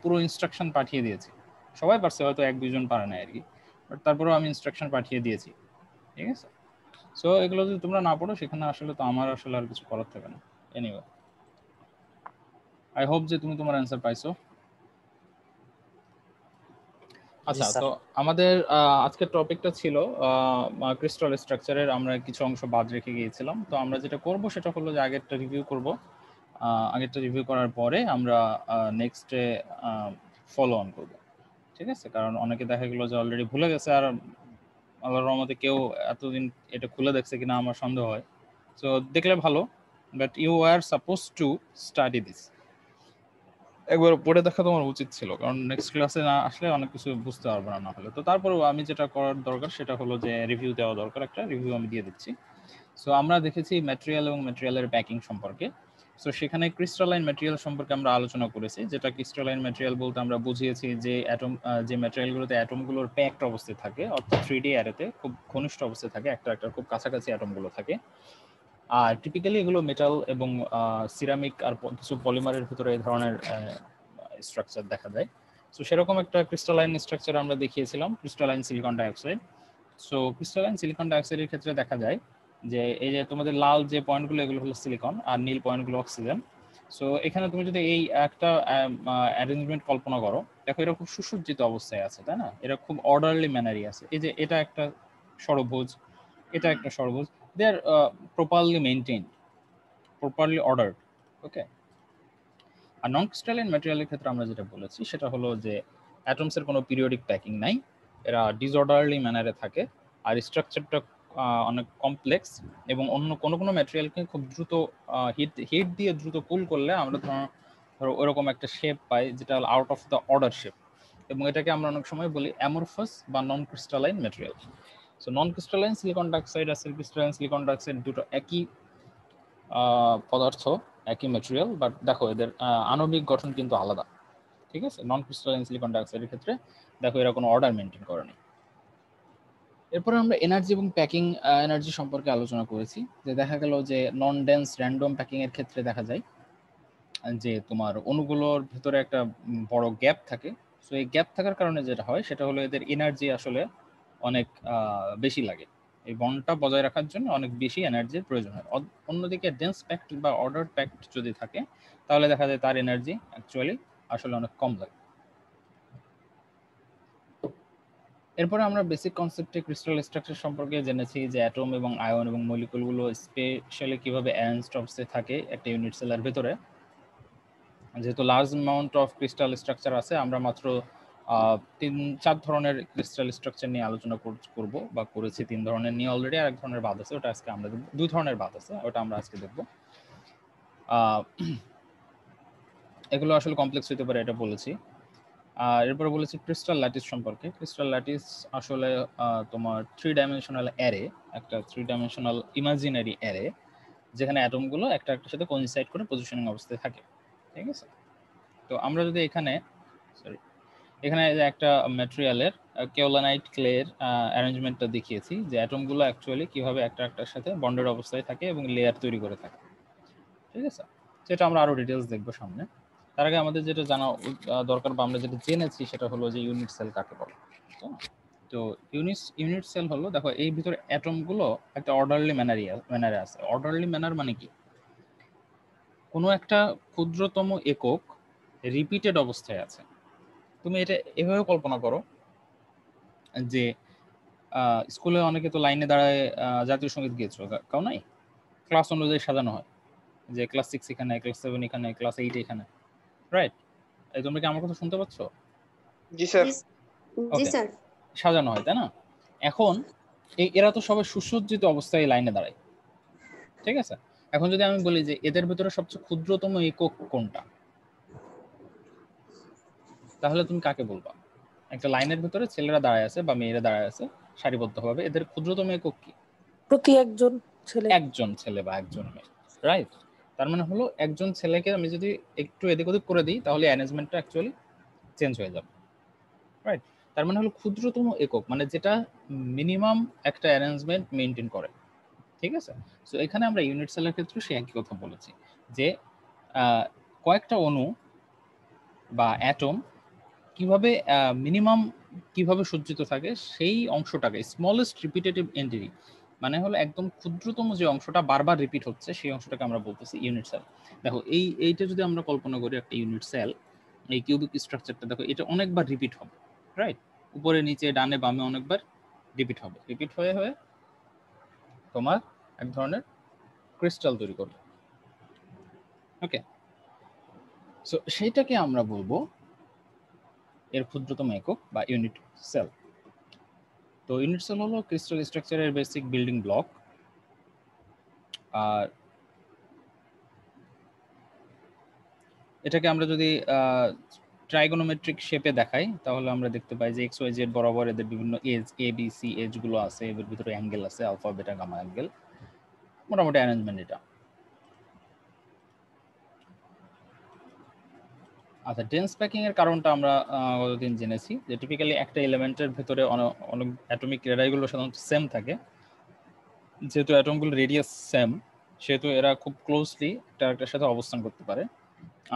পুরো ইনস্ট্রাকশন পাঠিয়ে দিয়েছি, সবাই পারছে, হয়তো এক দুইজন পারে না আর কি, বাট তারপরেও আমি ইনস্ট্রাকশন পাঠিয়ে দিয়েছি, ঠিক আছে। সো এগুলো যদি তোমরা না পড়ো সেখানে আসলে তো আমার আসলে আর কিছু করার থাকে না। এনিওয়ে, আই হোপ যে তুমি তোমার অ্যান্সার পাইছো। আচ্ছা, তো আমাদের আজকের টপিকটা ছিল ক্রিস্টাল স্ট্রাকচারের, আমরা কিছু অংশ বাদ রেখে গিয়েছিলাম। তো আমরা যেটা করব সেটা হলো যে আগেরটা রিভিউ করব, আগেরটা রিভিউ করার পরে আমরা নেক্সটে ফলো অন করব, ঠিক আছে। কারণ অনেকে দেখা গেলো যে অলরেডি ভুলে গেছে, আর আল্লাহর রহমতে কেউ এতদিন এটা খুলে দেখছে কিনা আমার সন্দেহ হয়। সো দেখলে ভালো, but you are suppose to study this, একবার পড়ে দেখা তোমার উচিত ছিল, কারণ নেক্সট ক্লাসে না আসলে অনেক কিছু বুঝতে পারবো না হলে। তো তারপরেও আমি যেটা করার দরকার সেটা হলো যে রিভিউ দেওয়া দরকার, একটা রিভিউ আমি দিয়ে দিচ্ছি। সো আমরা দেখেছি ম্যাটেরিয়াল এবং ম্যাটেরিয়ালের প্যাকিং সম্পর্কে। সো সেখানে ক্রিস্টালাইন ম্যাটেরিয়াল সম্পর্কে আমরা আলোচনা করেছি, যেটা ক্রিস্টালাইন ম্যাটেরিয়াল বলতে আমরা বুঝিয়েছি যে অ্যাটম, যে ম্যাটেরিয়ালগুলোতে অ্যাটমগুলোর প্যাকড অবস্থায় থাকে, অর্থাৎ 3D অ্যারেতে খুব ঘনিষ্ঠ অবস্থায় থাকে, একটা একটা খুব কাছাকাছি অ্যাটমগুলো থাকে। আর টিপিক্যালি এগুলো মেটাল এবং সিরামিক আর কিছু পলিমারের ভিতরে এই ধরনের স্ট্রাকচার দেখা যায়। সো সেরকম একটা ক্রিস্টালাইন স্ট্রাকচার আমরা দেখিয়েছিলাম, crystalline silicon dioxide. So crystalline silicon ডাইঅক্সাইডের ক্ষেত্রে দেখা যায় যে এই যে তোমাদের লাল যে পয়েন্টগুলো, এগুলো হলো সিলিকন, আর নীল পয়েন্টগুলো অক্সিজেন। সো এখানে তুমি যদি এই একটা অ্যারেঞ্জমেন্ট কল্পনা করো, দেখো এরা খুব সুসজ্জিত অবস্থায় আছে, তাই না? এরা খুব অর্ডারলি ম্যানারই আছে। এই যে এটা একটা ষড়ভুজ, এটা একটা ষড়ভুজ, দে আর প্রপারলি মেনটেইনড, প্রপারলি অর্ডার্ড, ওকে। আর নন ক্রিস্টালাইন ম্যাটেরিয়ালের ক্ষেত্রে আমরা যেটা বলেছি সেটা হলো যে অ্যাটমসের কোনো পিরিয়ডিক প্যাকিং নাই, এরা ডিসঅর্ডারলি ম্যানারে থাকে, আর স্ট্রাকচারটা অনেক কমপ্লেক্স, এবং অন্য কোনো কোনো ম্যাটেরিয়ালকে খুব দ্রুত হিট দিয়ে দ্রুত কুল করলে আমরা ধরো ওরকম একটা শেপ পাই যেটা হলো out of the order shape, এবং এটাকে আমরা অনেক সময় বলি অ্যামরফাস বা non crystalline material. So non crystalline silicon dioxide আর ক্রিস্টালাইন সিলিকন ডাইঅক্সাইড দুটো একই পদার্থ, একই ম্যাটেরিয়াল, বাট দেখো এদের আণবিক গঠন কিন্তু আলাদা, ঠিক আছে। নন ক্রিস্টালাইন সিলিকন ডাইঅক্সাইডের ক্ষেত্রে দেখো এরা কোনো অর্ডার মেনটেন করেনি। এরপরে আমরা এনার্জি এবং প্যাকিং এনার্জি সম্পর্কে আলোচনা করেছি, যে দেখা গেল যে নন ডেন্স র্যান্ডম প্যাকিং এর ক্ষেত্রে দেখা যায় যে তোমার অণুগুলোর ভিতরে একটা বড় গ্যাপ থাকে। সো এই গ্যাপ থাকার কারণে যেটা হয় সেটা হলো এদের এনার্জি আসলে অনেক বেশি লাগে, এই বন্ডটা বজায় রাখার জন্য অনেক বেশি এনার্জির প্রয়োজন হয়। অন্যদিকে ডেন্স প্যাক্ট বা অর্ডার প্যাক্ট যদি থাকে তাহলে দেখা যায় তার এনার্জি অ্যাকচুয়ালি আসলে অনেক কম লাগে। এরপরে আমরা বেসিক কনসেপ্টে ক্রিস্টাল স্ট্রাকচার সম্পর্কে জেনেছি, যে অ্যাটম এবং আয়ন এবং মলিকুলগুলো স্পেশালি কিভাবে অ্যারেঞ্জড অবস্থায় থাকে একটা ইউনিট সেলের ভিতরে। যেহেতু large amount of crystal structure আছে, আমরা মাত্র 3-4 ধরনের ক্রিস্টাল স্ট্রাকচার নিয়ে আলোচনা করব বা করেছি। 3 ধরনের নিয়ে অলরেডি, আর এক ধরনের বাদ আছে, ওটা আজকে আমরা 2 ধরনের বাদ আছে, ওটা আমরা আজকে দেখব। এগুলো আসলে কমপ্লেক্স হতে পারে, এটা বলেছি। আর এরপরে বলেছি ক্রিস্টাল ল্যাটিস সম্পর্কে। ক্রিস্টাল ল্যাটিস আসলে তোমার 3 ডাইমেনশনাল অ্যারে, একটা 3 ডাইমেনশনাল ইমাজিনারি অ্যারে, যেখানে অ্যাটমগুলো একটা একটার সাথে কোইনসাইড করে পজিশনিং অবস্থায় থাকে, ঠিক আছে। তো আমরা যদি এখানে একটা ম্যাটেরিয়ালের কেওলানাইট ক্লের অ্যারেঞ্জমেন্টটা দেখিয়েছি, যে অ্যাটমগুলো অ্যাকচুয়ালি কিভাবে একটা একটার সাথে বন্ডের অবস্থায় থাকে এবং লেয়ার তৈরি করে থাকে, ঠিক আছে। সেটা আমরা আরো ডিটেলস দেখবো সামনে। তার আগে আমাদের যেটা জানা দরকার বা আমরা যেটা জেনেছি সেটা হলো যে ইউনিট সেল কাকে বলে। তো ইউনিট সেল হলো, দেখো এই ভিতরে অ্যাটমগুলো একটা অর্ডারলি ম্যানারে আছে। অর্ডারলি ম্যানার মানে কি? কোনো একটা ক্ষুদ্রতম একক রিপিটেড অবস্থায় আছে। তুমি এটা এভাবে কল্পনা করো যে স্কুলে অনেকে তো লাইনে দাঁড়ায় জাতীয় সঙ্গীত গেয়েছো, কাউ নাই? ক্লাস অনুযায়ী সাজানো হয়, যে ক্লাস 6 এখানে, ক্লাস 7 এখানে, ক্লাস 8 এখানে, রাইট? তোমরা কি আমার কথা শুনতে পাচ্ছ? জি স্যার। জি স্যার, সাজানো হয়, তাই না? এখন এরা তো সবাই সুসজ্জিত অবস্থায় লাইনে দাঁড়ায়, ঠিক আছে। এখন যদি আমি বলি যে এদের ভিতরে সবচেয়ে ক্ষুদ্রতম একক কোনটা, তাহলে তুমি কাকে বলবা? একটা লাইনের ভিতরে ছেলেরা দাঁড়ায় আছে বা মেয়েরা দাঁড়ায় আছে সারিবদ্ধভাবে, এদের ক্ষুদ্রতম একক কি? প্রতি একজন ছেলে, একজন ছেলে বা একজন মেয়ে, রাইট? তার মানে হলো একজন ছেলেকে আমি যদি একটু এদিক ওদিক করে দিই তাহলে অ্যারেঞ্জমেন্টটা অ্যাকচুয়ালি চেঞ্জ হয়ে যাবে, রাইট? তার মানে হলো ক্ষুদ্রতম একক, মানে যেটা মিনিমাম একটা অ্যারেঞ্জমেন্ট মেনটেন করে, ঠিক আছে। সো এখানে আমরা ইউনিট সেলের ক্ষেত্রে সেই একই কথা বলেছি, যে কয়েকটা অণু বা অ্যাটম কিভাবে মিনিমাম কিভাবে সজ্জিত থাকে সেই অংশটাকে স্মলেস্ট রিপিটেটিভ এন্টিটি, মানে হলো একদম ক্ষুদ্রতম যে অংশটা বারবার রিপিট হচ্ছে সেই অংশটাকে আমরা বলতেছি ইউনিট সেল। দেখো এইটা যদি আমরা কল্পনা করি একটা ইউনিট সেল, এই কিউবিক স্ট্রাকচারটা দেখো এটা অনেকবার রিপিট হবে, রাইট? উপরে নিচে ডানে বামে অনেকবার রিপিট হবে, রিপিট হয়ে হয়ে তোমার এক ধরনের ক্রিস্টাল তৈরি করবে। ওকে, সো সেইটাকে আমরা বলবো এর ক্ষুদ্রতম একক বা ইউনিট সেল। তো ইউনিট সেল হলো ক্রিস্টাল স্ট্রাকচারের বেসিক বিল্ডিং ব্লক। আর এটাকে আমরা যদি ট্রাইগোনোমেট্রিক শেপে দেখাই তাহলে আমরা দেখতে পাই যে এক্স ওয়াই জেড বরাবর এদের বিভিন্ন edge A B C edge গুলো আছে, এর ভিতরে অ্যাঙ্গেল আছে, আলফা বেটা গামা অ্যাঙ্গেল, মোটামুটি অ্যারেঞ্জমেন্ট এটা। আচ্ছা, ডেন্স প্যাকিং এর কারণটা আমরা গতদিন জেনেছি যে টিপিক্যালি একটা এলিমেন্টের ভিতরে অনেক অ্যাটমিক রেডাইগুলো সাধারণত সেম থাকে। যেহেতু অ্যাটমগুলো রেডিয়াস সেম, সেহেতু এরা খুব ক্লোজলি একটা একটার সাথে অবস্থান করতে পারে।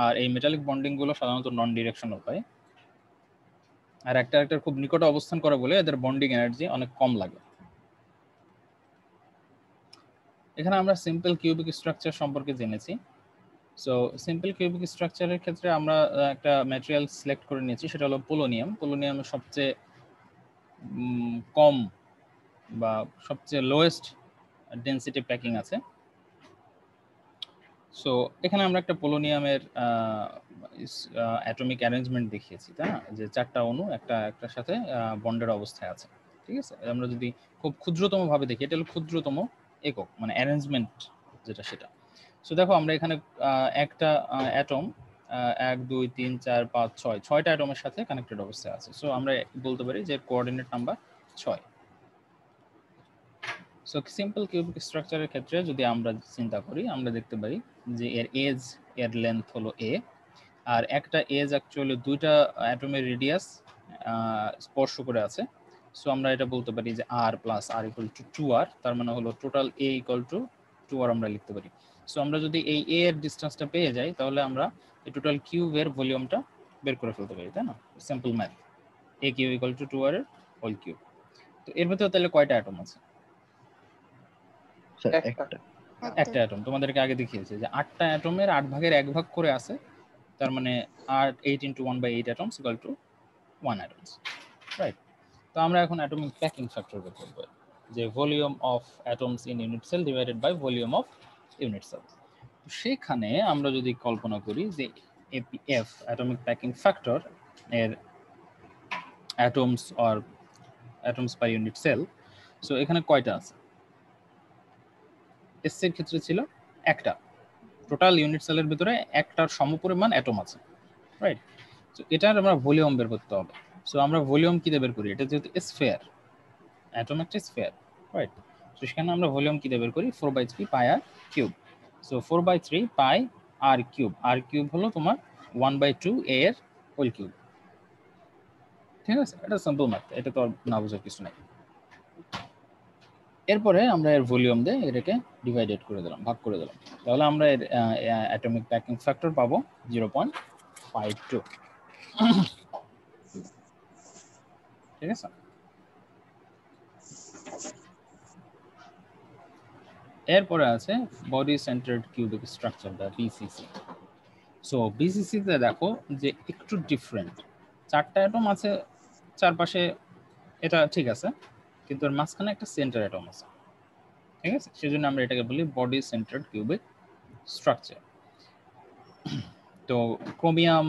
আর এই মেটালিক বন্ডিং গুলো সাধারণত নন ডিরেকশনাল হয়, আর একটা খুব নিকটে অবস্থান করে বলে এদের বন্ডিং এনার্জি অনেক কম লাগে। এখানে আমরা সিম্পল কিউবিক স্ট্রাকচার সম্পর্কে জেনেছি। সো সিম্পল কিউবিক স্ট্রাকচারের ক্ষেত্রে আমরা একটা ম্যাটেরিয়াল সিলেক্ট করে নিয়েছি, সেটা হলো পোলোনিয়াম। পোলোনিয়ামের সবচেয়ে কম বা সবচেয়ে লোয়েস্ট ডেন্সিটি প্যাকিং আছে। সো এখানে আমরা একটা পোলোনিয়ামের অ্যাটমিক অ্যারেঞ্জমেন্ট দেখিয়েছি, তাই না? যে 4টা অণু একটার সাথে বন্ডের অবস্থায় আছে, ঠিক আছে? আমরা যদি খুব ক্ষুদ্রতম ভাবে দেখি, এটা হলো ক্ষুদ্রতম একক, মানে অ্যারেঞ্জমেন্ট যেটা সেটা। সো দেখো আমরা এখানে একটা অ্যাটম 1 2 3 4 5 6 6টা অ্যাটমের সাথে কানেক্টেড অবস্থায় আছে। সো আমরা বলতে পারি যে coordinate number 6। So simple cubic স্ট্রাকচারের ক্ষেত্রে যদি আমরা চিন্তা করি, আমরা দেখতে পারি যে এর এজ, এর লেন্থ হলো a, আর একটা এজ অ্যাকচুয়ালি দুইটা অ্যাটমের রেডিয়াস স্পর্শ করে আছে। সো আমরা এটা বলতে পারি যে r plus r equal to 2r, তার মানে হলো total a equal two 2r আমরা লিখতে পারি। সো আমরা যদি এই a এর ডিসটেন্সটা পেয়ে যাই তাহলে আমরা এই টোটাল কিউবের ভলিউমটা বের করে ফেলতে পারি, তাই না? Simple math, a cube equal two 2r এর হোল কিউব। তো এর ভিতরে তাহলে কয়টা অ্যাটম আছে? একটা অ্যাটম। তোমাদেরকে আগে দেখিয়েছে যে 8টা অ্যাটমের 8 ভাগের 1 ভাগ করে আছে, তার মানে 8 into 1/8 atoms equal to 1 atoms, right? তো আমরা এখন অ্যাটমিক প্যাকিং ফ্যাক্টর বের করব, যে volume of atoms in unit cell divided by volume of unit cell. সেখানে আমরা যদি কল্পনা করি যে এপিএফ অ্যাটমিক প্যাকিং ফ্যাক্টর এর atoms or atoms per unit cell, so এখানে কয়টা আছে? এস এর ক্ষেত্রে ছিল একটা, টোটাল ইউনিট সেলের ভিতরে একটার সমপরিমাণ অ্যাটম আছে, রাইট? সো এটার আমরা ভলিউম বের করতে হবে। সো আমরা ভলিউম কি দিয়ে বের করি? এটা যেহেতু স্ফিয়ার, অ্যাটম একটা স্ফিয়ার, রাইট? সো সেখানে আমরা ভলিউম কি দিয়ে বের করি? 4/3 পাই আর কিউব। সো 4/3 পাই আর কিউব, আর কিউব হলো তোমার 1/2 a এর হোল কিউব, ঠিক আছে? এটা সিম্পল ম্যাথ, এটা তো না বোঝার কিছু নাই। এরপরে আমরা এর ভলিউম দিয়ে এটাকে ডিভাইডেড করে দিলাম, ভাগ করে দিলাম, তাহলে আমরা এর অ্যাটমিক প্যাকিং ফ্যাক্টর পাবো 0.52, ঠিক আছে? এরপরে আছে বডি সেন্টার্ড কিউবিক স্ট্রাকচার বা বিসিসি। সো বিসিসিতে দেখো যে একটু ডিফারেন্ট, 4টা অ্যাটম আছে চারপাশে, এটা ঠিক আছে, কিন্তু এর মাঝখানে একটা সেন্টার অ্যাটম আছে, ঠিক আছে? সেজন্য আমরা এটাকে বলি বডি সেন্টার্ড কিউবিক স্ট্রাকচার। তো ক্রোমিয়াম,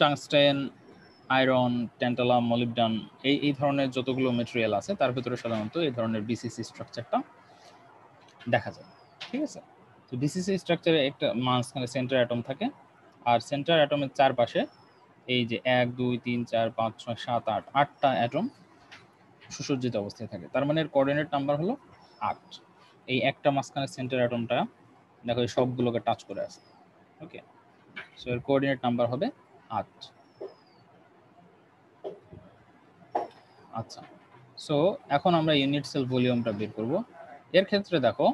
টাংস্টেন, আয়রন, ট্যান্টালাম, মলিবডান, এই ধরনের যতগুলো মেটেরিয়াল আছে তার ভিতরে সাধারণত এই ধরনের বিসিসি স্ট্রাকচারটা দেখা যায়, ঠিক আছে? তো বিসিসি স্ট্রাকচারে একটা মাঝখানে সেন্টার অ্যাটম থাকে, আর সেন্টার অ্যাটমের চারপাশে এই যে 1 2 3 4 5 6 7 8 8টা অ্যাটম সুসজ্জিত অবস্থায় থাকে, তার মানে এর কোঅর্ডিনেট নাম্বার হলো 8। এই একটা মাঝখানে সেন্টার অ্যাটমটা দেখো এই সবগুলোকে টাচ করে আছে, ওকে? সো এর কোঅর্ডিনেট নাম্বার হবে 8। আচ্ছা, সো এখন আমরা ইউনিট সেল ভলিউমটা বের করব। এর ক্ষেত্রে দেখো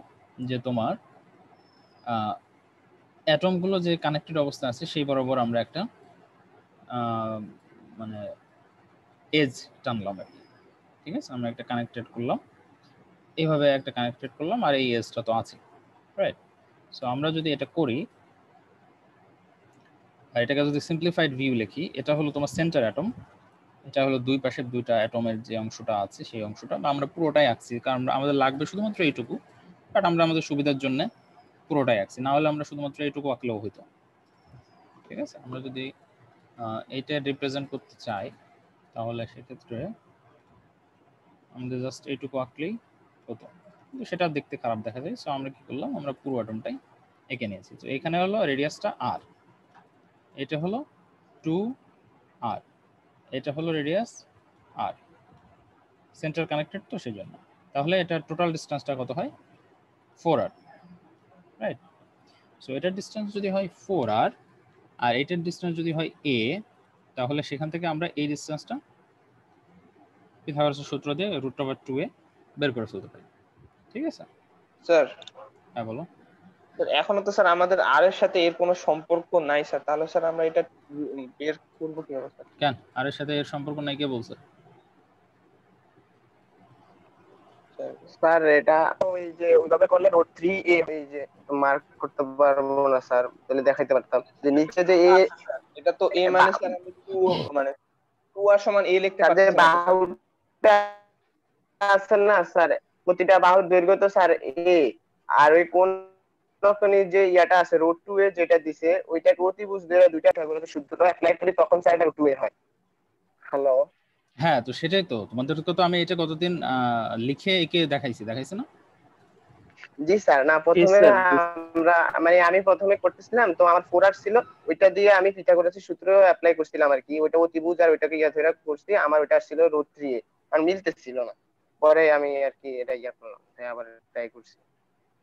যে তোমার অ্যাটমগুলো যে কানেক্টেড অবস্থা আছে সেই বরাবর আমরা একটা মানে এজ টানলাম, ঠিক আছে, আমরা একটা কানেক্টেড করলাম, এইভাবে একটা কানেক্টেড করলাম, আর এই এজটা তো আছে, রাইট? সো আমরা যদি এটা করি, আর এটাকে যদি সিম্পলিফাইড ভিউ লিখি, এটা হলো তোমার সেন্টার অ্যাটম, এটা হলো দুই পাশের দুইটা অ্যাটমের যে অংশটা আছে সেই অংশটা, বা আমরা পুরোটাই আঁকছি, কারণ আমাদের লাগবে শুধুমাত্র এইটুকু, বাট আমরা আমাদের সুবিধার জন্য পুরোটাই আঁকছি, না হলে আমরা শুধুমাত্র এইটুকু আঁকলেও হইতো, ঠিক আছে? আমরা যদি এইটা রিপ্রেজেন্ট করতে চাই তাহলে সেক্ষেত্রে আমাদের জাস্ট এইটুকু আঁকলেই হতো, কিন্তু সেটা দেখতে খারাপ দেখা যায়। সো আমরা কি করলাম, আমরা পুরো অ্যাটমটাই এঁকে নিয়েছি। তো এখানে হলো রেডিয়াসটা আর, এটা হলো 2r, এটা হলো রেডিয়াস আর, সেন্টার কানেক্টেড তো সেই জন্য। তাহলে এটা টোটাল ডিস্টেন্সটা কত হয়, 4r, রাইট? সো এটার ডিস্টেন্স যদি হয় 4r আর এটার ডিস্টেন্স যদি হয় a, তাহলে সেখান থেকে আমরা এই ডিস্টেন্সটা পিথাগোরাসের সূত্র দিয়ে √2a বের করে ফেলতে পারি, ঠিক আছে? স্যার হ্যাঁ বলো। স্যার এখনো তো স্যার আমাদের আর এর সাথে এর কোনো সম্পর্ক নাই স্যার, তাহলে স্যার আমরা এটা বের করবো কিভাবে স্যার? কেন আর এর সাথে এর সম্পর্ক নাই, কে বলছে? স্যার এটা ওই যে ওইভাবে করলে √3a এই যে মার্ক করতে পারবো না স্যার, তাহলে দেখাইতে পারতাম যে নিচে যে এ, এটা তো এ মানে স্যার আমি 2 মানে 2r সমান a লিখতে পারতেছি না তো স্যার। বাহুটা আছে না স্যার, প্রতিটা বাহুর দৈর্ঘ্য তো স্যার a, আর ওই কোন তখনই যে ইয়াটা আছে √2a যেটা দিছে ওইটাকে অতিভুজ দিয়ে দুইটা ঠাকুরকে সূত্রটা অ্যাপ্লাই করি তখন স্যার এটা √2a হয়। হ্যালো। হ্যাঁ, তো সেটাই তো, তোমাদেরকে তো আমি এটা কতদিন লিখে এঁকে দেখাইছি না? জি স্যার, না প্রথমে আমরা মানে আমি প্রথমে করতেছিলাম তো আমার 4r ছিল, ওইটা দিয়ে আমি পিথাগোরাসের সূত্র অ্যাপ্লাই করছিলাম আর কি, ওইটা অতিভুজ আর ওইটাকে ইয়া ধরে করছি, আমার ওইটা ছিল √3a, আর মিলতেছিল না, পরে আমি আর কি এটা ইয়া করলাম, তাই আবার ট্রাই করছি,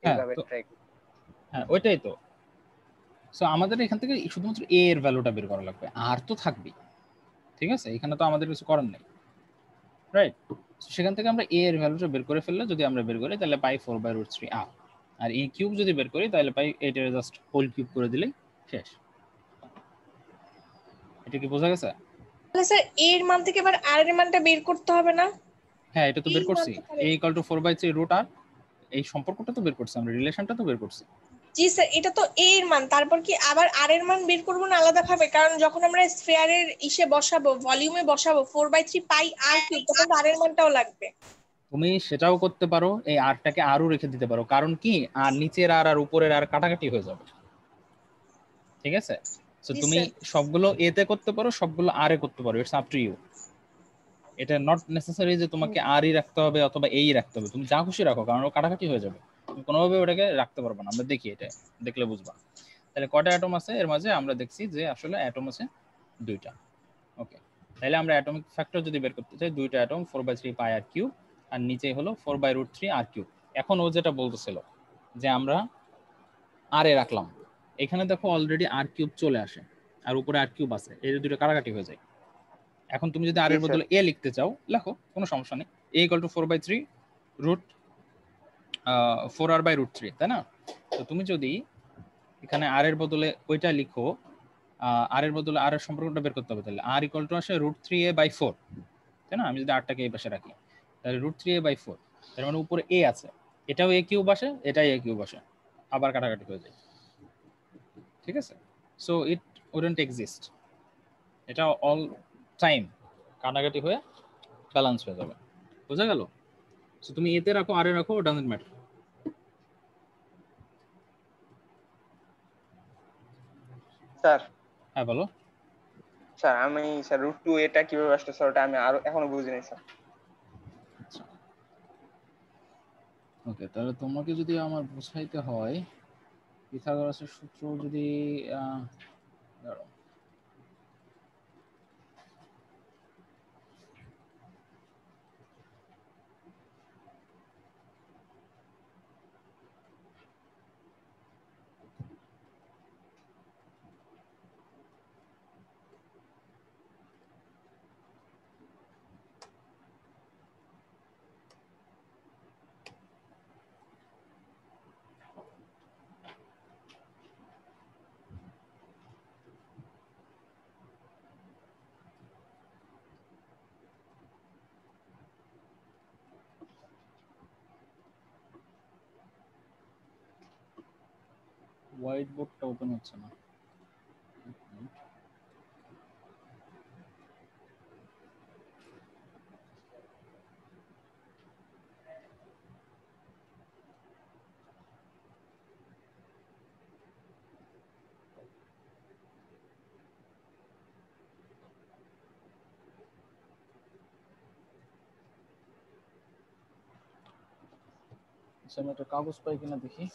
হ্যাঁ এইভাবে তো, ট্রাই করছি। হ্যাঁ ওইটাই তো। সো আমাদের এখান থেকে শুধুমাত্র a এর ভ্যালুটা বের করা লাগবে, আর তো থাকবেই, ঠিক আছে? এখানে তো আমাদের কিছু করার নেই, রাইট? সেখান থেকে আমরা a এর ভ্যালুটা বের করে ফেললে, যদি আমরা বের করি তাহলে পাই 4/√3r, আর a কিউব যদি বের করি তাহলে পাই এটার জাস্ট হোল কিউব করে দিলেই শেষ। এটা কি বোঝা গেছে? তাহলে স্যার এর মান থেকে আবার আর এর মানটা বের করতে হবে না? হ্যাঁ, এটা তো বের করছি, a = 4/3√r, এই সম্পর্কটা তো বের করছি আমরা, রিলেশনটা তো বের করছি। জি স্যার, এটা তো a এর মান, তারপর কি আবার আর এর মান বের করবো না আলাদা ভাবে? কারণ যখন আমরা স্ফিয়ারের ইসে বসাবো, ভলিউমে বসাবো 4/3πr3, তখন আর এর মানটাও লাগবে। তুমি সেটাও করতে পারো, এই আরটাকে আরও রেখে দিতে পারো, কারণ কি আর নিচের আর আর উপরের আর কাটাকাটি হয়ে যাবে, ঠিক আছে? সো জি তুমি স্যার। সবগুলো এতে করতে পারো, সবগুলো আর এ করতে পারো, ইটস আপ টু ইউ। এটা নট নেসেসারি যে তোমাকে আরই রাখতে হবে অথবা এই রাখতে হবে, তুমি যা খুশি রাখো, কারণ ও কাটাকাটি হয়ে যাবে, তুমি কোনোভাবে ওটাকে রাখতে পারবে না। আমরা দেখি এটা, দেখলে বুঝবা। তাহলে কয়টা অ্যাটম আছে এর মাঝে? আমরা দেখছি যে আসলে অ্যাটম আছে দুইটা। ওকে, তাহলে আমরা অ্যাটমিক ফ্যাক্টর যদি বের করতে চাই, দুইটা অ্যাটম 4/3πr3, আর নিচে হলো 4/√3r3। এখন ও যেটা বলতেছিল যে আমরা আর এ রাখলাম, এখানে দেখো অলরেডি r³ চলে আসে, আর উপরে r³ আছে, এই দুটো কাটাকাটি হয়ে যায়। এখন তুমি যদি আর এর বদলে এ লিখতে চাও, লেখো, কোনো সমস্যা নেই। a = 4/3√4r/√3, তাই না? তো তুমি যদি এখানে আর এর বদলে ওইটা লিখো, আর এর বদলে আর এর সম্পর্কটা বের করতে হবে, তাহলে r = আসে √3a/4, তাই না? আমি যদি আরটাকে এই পাশে রাখি তাহলে √3a/4, তার মানে উপরে a আছে, এটাও a³ আসে, এটাই a³ আসে, আবার কাটাকাটি হয়ে যায়, ঠিক আছে? সো ইট উডন্ট এক্সিস্ট, এটা অল টাইম কাটাকাটি হয়ে ব্যালেন্স হয়ে যাবে। বোঝা গেল? সো তুমি এতে রাখো, আরে রাখো, ডাজন্ট ম্যাটার। স্যার হ্যাঁ বলো। স্যার আমি স্যার √2 এটা কিভাবে আসলে স্যার ওটা আমি আরো এখনো বুঝিনি স্যার। আচ্ছা, ওকে, তাহলে তোমাকে যদি আমার বুঝাইতে হয়, পিথাগোরাসের সূত্র যদি দাঁড়াও, হোয়াইট বোর্ডটা ওপেন হচ্ছে না। আমি একটা কাগজ পাই কিনা দেখি।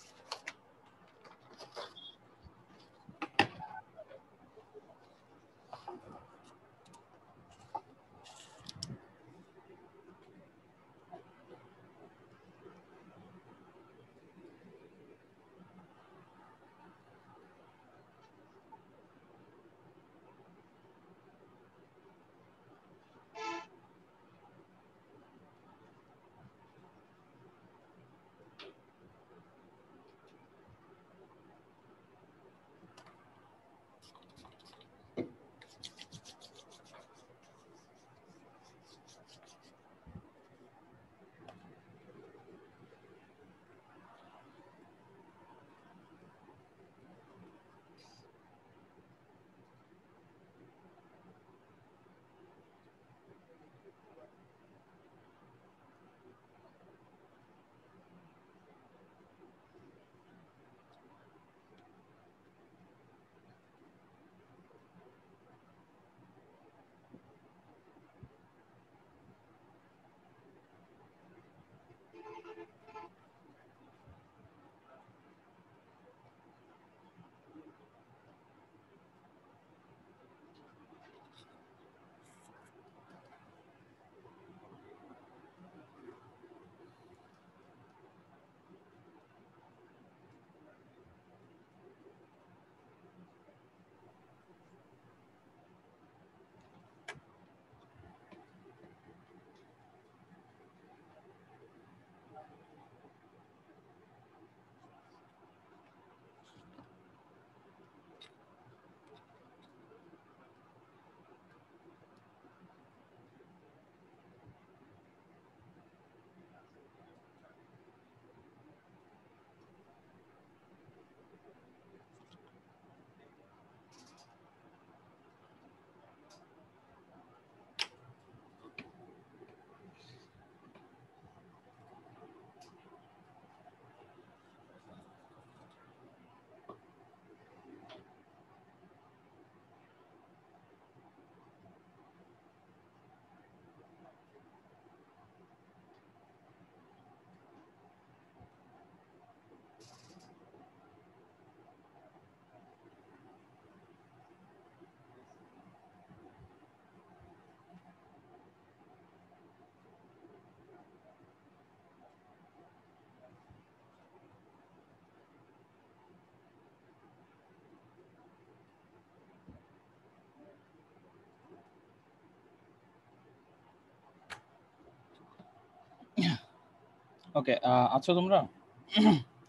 ওকে, আচ্ছা তোমরা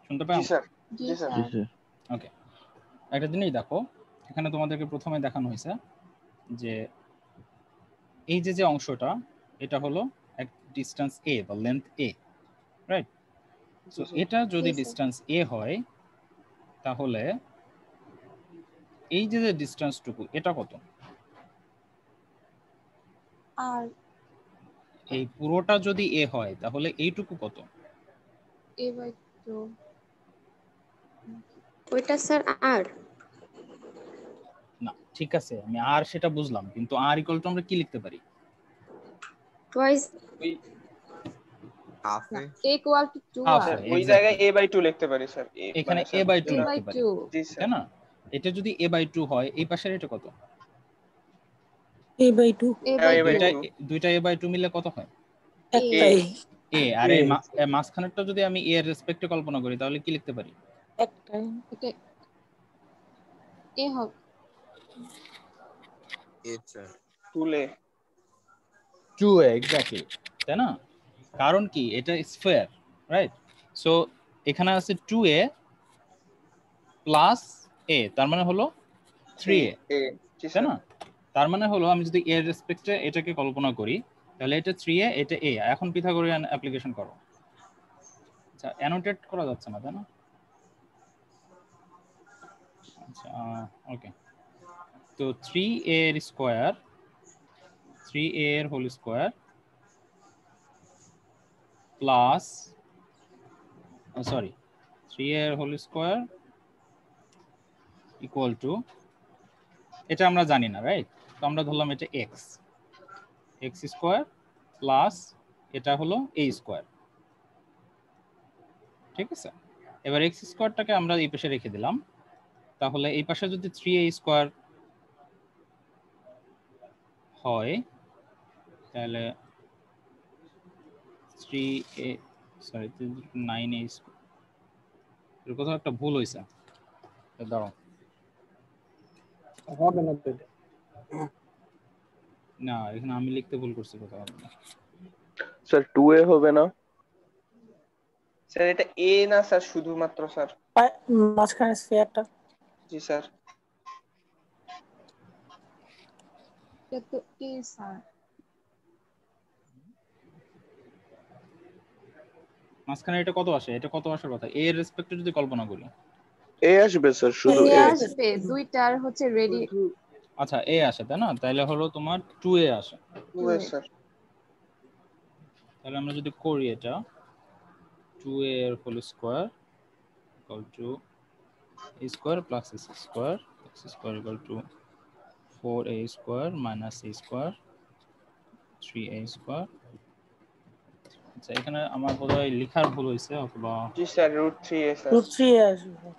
শুনতে পাও? জি স্যার। জি স্যার। ওকে, একটা জিনিস দেখো, এখানে তোমাদেরকে প্রথমে দেখানো হয়েছে যে এই যে যে অংশটা, এটা হলো এক ডিসটেন্স এ বা লেন্থ এ, রাইট? সো এটা যদি ডিসটেন্স এ হয়, তাহলে এই যে যে ডিসটেন্সটুকু, এটা কত? আর এই পুরোটা যদি এ হয়, তাহলে এইটুকু কত? এ বাই 2। ওইটা স্যার আর না, ঠিক আছে, আমি আর সেটা বুঝলাম, কিন্তু আর ইকুয়াল টু আমরা কি লিখতে পারি? টুয়াইস ওই হাফ না, এ a equal to 2 হাফ আর ওই জায়গায় a/2 লিখতে পারি স্যার। এখানে স্যার a বাই 2 a লিখতে by পারি, 2 জি তাই স্যার। না? এটা যদি a বাই 2 হয়, এই পাশের এটা কত? a/2 a by a/2 দুইটা a বাই 2 মিলে কত হয়? একটাই a। আর এই মাঝখানেরটা যদি আমি a এর রেসপেক্টে কল্পনা করি, তাহলে কি লিখতে পারি? একটাই এটা a হবে আচ্ছা 2a 2a এক্স্যাক্টলি, তাই না? কারণ কি, এটা স্ফিয়ার, রাইট? সো এখানে আছে 2a প্লাস a, তার মানে হলো 3a, 3a জি তাই স্যার। না? তার মানে হলো আমি যদি a এর রেসপেক্টে এটাকে কল্পনা করি, তাহলে এটা 3a, এটা a। এখন পিথাগোরিয়ান অ্যাপ্লিকেশন করো। আচ্ছা, অ্যানোটেট করা যাচ্ছে না, তাই না? আচ্ছা ওকে, তো 3a এর স্কয়ার, 3a এর whole square plus sorry 3a এর হোল স্কয়ার ইকুয়াল টু, এটা আমরা জানি না রাইট, তো আমরা ধরলাম এটা x, x স্কয়ার প্লাস এটা হলো a স্কয়ার, ঠিক আছে। এবার x স্কয়ারটাকে আমরা এই পাশে রেখে দিলাম, তাহলে এই পাশে যদি 3a স্কয়ার হয় তাহলে 3a সরি 9a স্কয়ার, এর কোথাও একটা ভুল হইছে, দাঁড়াও হবে না তো এটা। না এখানে আমি লিখতে ভুল করছি কোথাও। স্যার 2a হবে না স্যার, এটা a না স্যার, শুধুমাত্র স্যার। মাঝখানে স্ফিয়ারটা। জি স্যার। এটা তো এ স্যার। মাঝখানে এটা কত আসে, এটা কত আসার কথা, a এর রেসপেক্টে যদি কল্পনা করি a আসবে স্যার, শুধু এ a। আসবে দুইটার হচ্ছে রেডি আচ্ছা a আসে তাই না, তাহলে হলো তোমার 2a আসে। 2a sir. তাহলে আমরা যদি করি এটা 2a এর whole square equal to a square plus s square, x square equal to 4a square minus a square 3a square. আচ্ছা এখানে আমার বোধহয় লেখার ভুল হয়েছে, অথবা জি স্যার, √3a স্যার। √3 আসবে।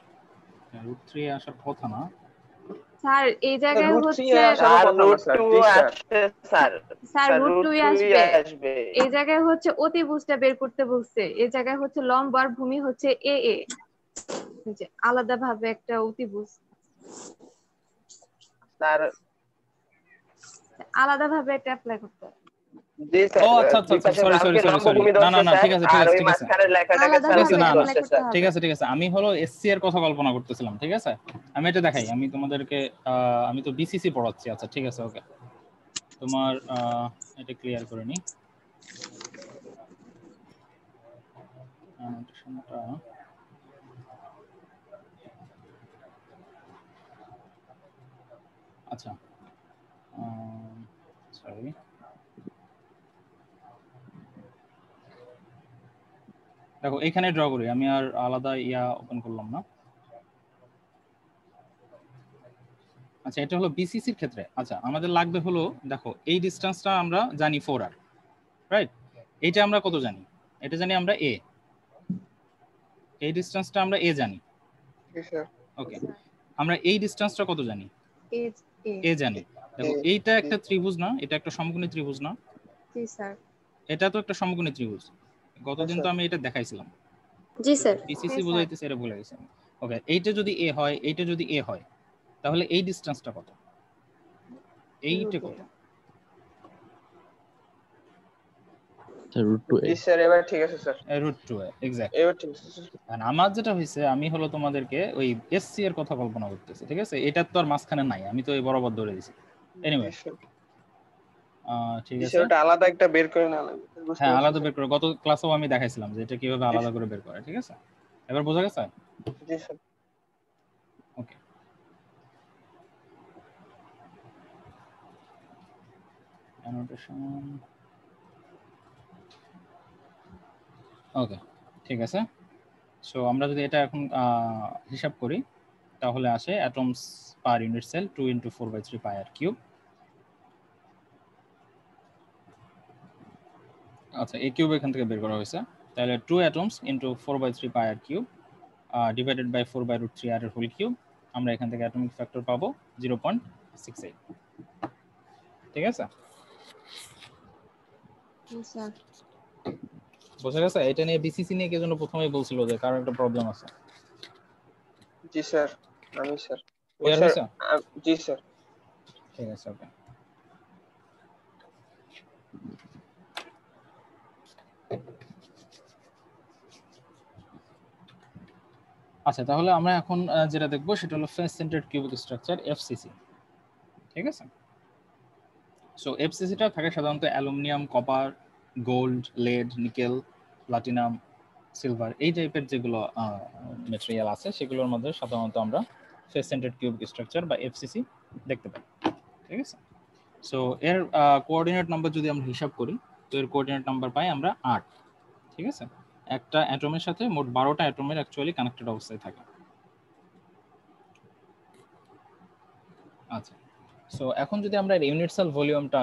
√3 আসার কথা না, স্যার এই জায়গায় হচ্ছে আর √2 আসবে স্যার। স্যার √2 আসবে। এই জায়গায় হচ্ছে অতিভুজটা বের করতে বলছে, এই জায়গায় হচ্ছে লম্ব আর ভূমি হচ্ছে এ এ, যে আলাদাভাবে একটা অতিভুজ স্যার আলাদাভাবে এটা অ্যাপ্লাই করতে হবে। জি স্যার। ও আচ্ছা আচ্ছা সরি সরি সরি, না না না ঠিক আছে ঠিক আছে ঠিক আছে ঠিক আছে ঠিক আছে, আমি হলো এসসি এর কথা কল্পনা করতেছিলাম, ঠিক আছে। আমি এটা দেখাই, আমি তোমাদেরকে আমি তো বিসিসি পড়াচ্ছি, আচ্ছা ঠিক আছে ওকে, তোমার এটা ক্লিয়ার করে নি। আচ্ছা সরি, দেখো এখানে ড্র করি, আমি আর আলাদা ইয়া ওপেন করলাম না। আচ্ছা এটা হলো বিসিসির ক্ষেত্রে। আচ্ছা আমাদের লাগবে হলো, দেখো এই ডিসটেন্সটা আমরা জানি 4r, রাইট, এইটা আমরা কত জানি, এটা জানি আমরা a, এই ডিসটেন্সটা আমরা a জানি, ওকে। আমরা এই ডিসটেন্সটা কত জানি, a জানি। দেখো এইটা একটা ত্রিভুজ না, এটা একটা সমকোণী ত্রিভুজ না? জি স্যার। এটা তো একটা সমকোণী ত্রিভুজ, গতদিন তো আমি এটা দেখাইছিলাম। জি স্যার। বিসিসি বুঝাইতেছে, এটা ভুলে গেছি। ওকে, এইটা যদি a হয়, এইটা যদি a হয়, তাহলে এই ডিসটেন্সটা কত, এইটা কত? জি স্যার, এবার ঠিক আছে স্যার। √2a exact. এবার ঠিক আছে স্যার। আর আমার যেটা হইছে, আমি হলো তোমাদেরকে ওই এসসি এর কথা কল্পনা করতেছি, ঠিক আছে। এটা তো আর মাঝখানে নাই, আমি তো এই বরাবর ধরে দিছি। এনিওয়ে ঠিক আছে, ওটা আলাদা একটা বের করে না লাগবে। হ্যাঁ আলাদা বের করে, গত ক্লাসেও আমি দেখাইছিলাম যে এটা কিভাবে আলাদা করে বের করে, ঠিক আছে। এবার বোঝা গেছে? জি স্যার। ওকে, অ্যানোটেশন ওকে ঠিক আছে। সো আমরা যদি এটা এখন হিসাব করি, তাহলে আসে atoms per unit sell 2 × 4/3 πr³। আচ্ছা a কিউব এখান থেকে বের করা হয়েছে, তাহলে 2 atoms into 4/3 πr³ divided by 4/√3r এর হোল কিউব। আমরা এখান থেকে অ্যাটমিক ফ্যাক্টর পাবো 0.68, ঠিক আছে। বোঝা গেছে? এটা নিয়ে বিসিসি নিয়ে কে যেন প্রথমেই বলছিল যে কারো একটা প্রবলেম আছে। জি স্যার, আমি স্যার। ক্লিয়ার হয়েছে? জি স্যার। ঠিক আছে ওকে। আচ্ছা তাহলে আমরা এখন যেটা দেখব সেটা হলো face centred cubic structure FCC, ঠিক আছে। সো এফসিসিটা থাকে সাধারণত aluminium, copper, gold, lead, nickel, platinum, silver, এই টাইপের যেগুলো ম্যাটেরিয়াল আছে সেগুলোর মধ্যে সাধারণত আমরা ফেস সেন্টার্ড কিউবিক স্ট্রাকচার বা এফসিসি দেখতে পাই। ঠিক আছে, সো এর কোঅর্ডিনেট নাম্বার যদি আমরা হিসাব করি তো এর কোঅর্ডিনেট নাম্বার পাই আমরা 8। ঠিক আছে, একটা অ্যাটমের সাথে মোট 12টা অ্যাটমের অ্যাকচুয়ালি কানেক্টেড অবস্থায় থাকে। আচ্ছা, সো এখন যদি আমরা এর ইউনিট সেল ভলিউমটা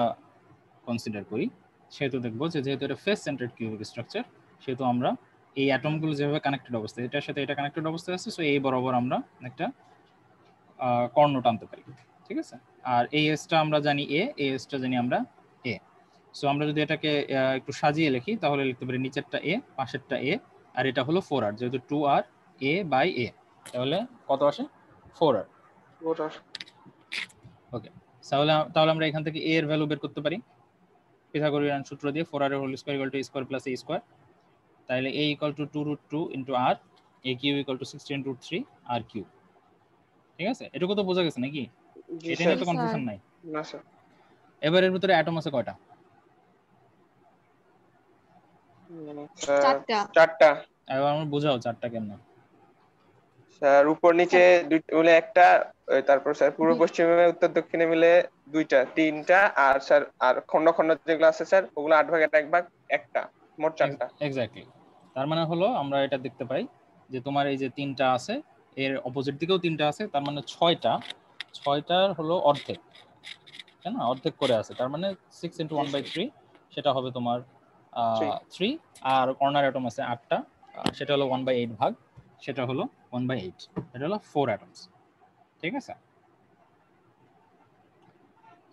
কনসিডার করি সেহেতু দেখবো যে যেহেতু এটা ফেস সেন্টার্ড কিউবিক স্ট্রাকচার সেহেতু আমরা এই অ্যাটমগুলো যেভাবে কানেক্টেড অবস্থায় এটার সাথে এটা কানেক্টেড অবস্থায় আছে, সো এই বরাবর আমরা একটা কর্ণ টানতে পারি। ঠিক আছে, আর এই এসটা আমরা জানি এ, এই এসটা জানি আমরা এ। সো আমরা যদি এটাকে একটু সাজিয়ে লিখি তাহলে লিখতে পারি নিচেরটা এ, পাশেরটা এ, আর এটা হলো 4r, যেহেতু 2r a বাই a, তাহলে কত আসে 4r। ওকে, তাহলে আমরা এখান থেকে a এর ভ্যালু বের করতে পারি পিথাগোরিয়ান সূত্র দিয়ে 4r whole square equal to a square plus a square. তাহলে a equal to 2√2 into r, a cube equal to 16√3 r cube. ঠিক আছে, এটুকু তো বোঝা গেছে নাকি? এটা নিয়ে তো কনফিউশন নাই না স্যার। এবার এর ভিতরে অ্যাটম আছে কয়টা? চারটা। এবার আমরা বোঝাও চারটা কেমন। স্যার উপর নিচে দুইটা মিলে একটা, তারপর স্যার পূর্ব পশ্চিমে উত্তর দক্ষিণে মিলে দুইটা, তিনটা, আর স্যার আর খন্ড খন্ড যেগুলো আছে স্যার ওগুলো 8 ভাগের 1 ভাগ একটা, মোট 4টা। এক্স্যাক্টলি, তার মানে হলো আমরা এটা দেখতে পাই যে তোমার এই যে 3টা আছে এর অপোজিট দিকেও 3টা আছে, তার মানে 6টার হলো অর্ধেক, তাই না? অর্ধেক করে আছে, তার মানে 6 × 1/3 সেটা হবে তোমার 3, আর কর্নার অ্যাটম আছে 8টা, সেটা হলো 1/8 ভাগ, সেটা হলো 1/8, এটা হলো 4 অ্যাটমস। ঠিক আছে,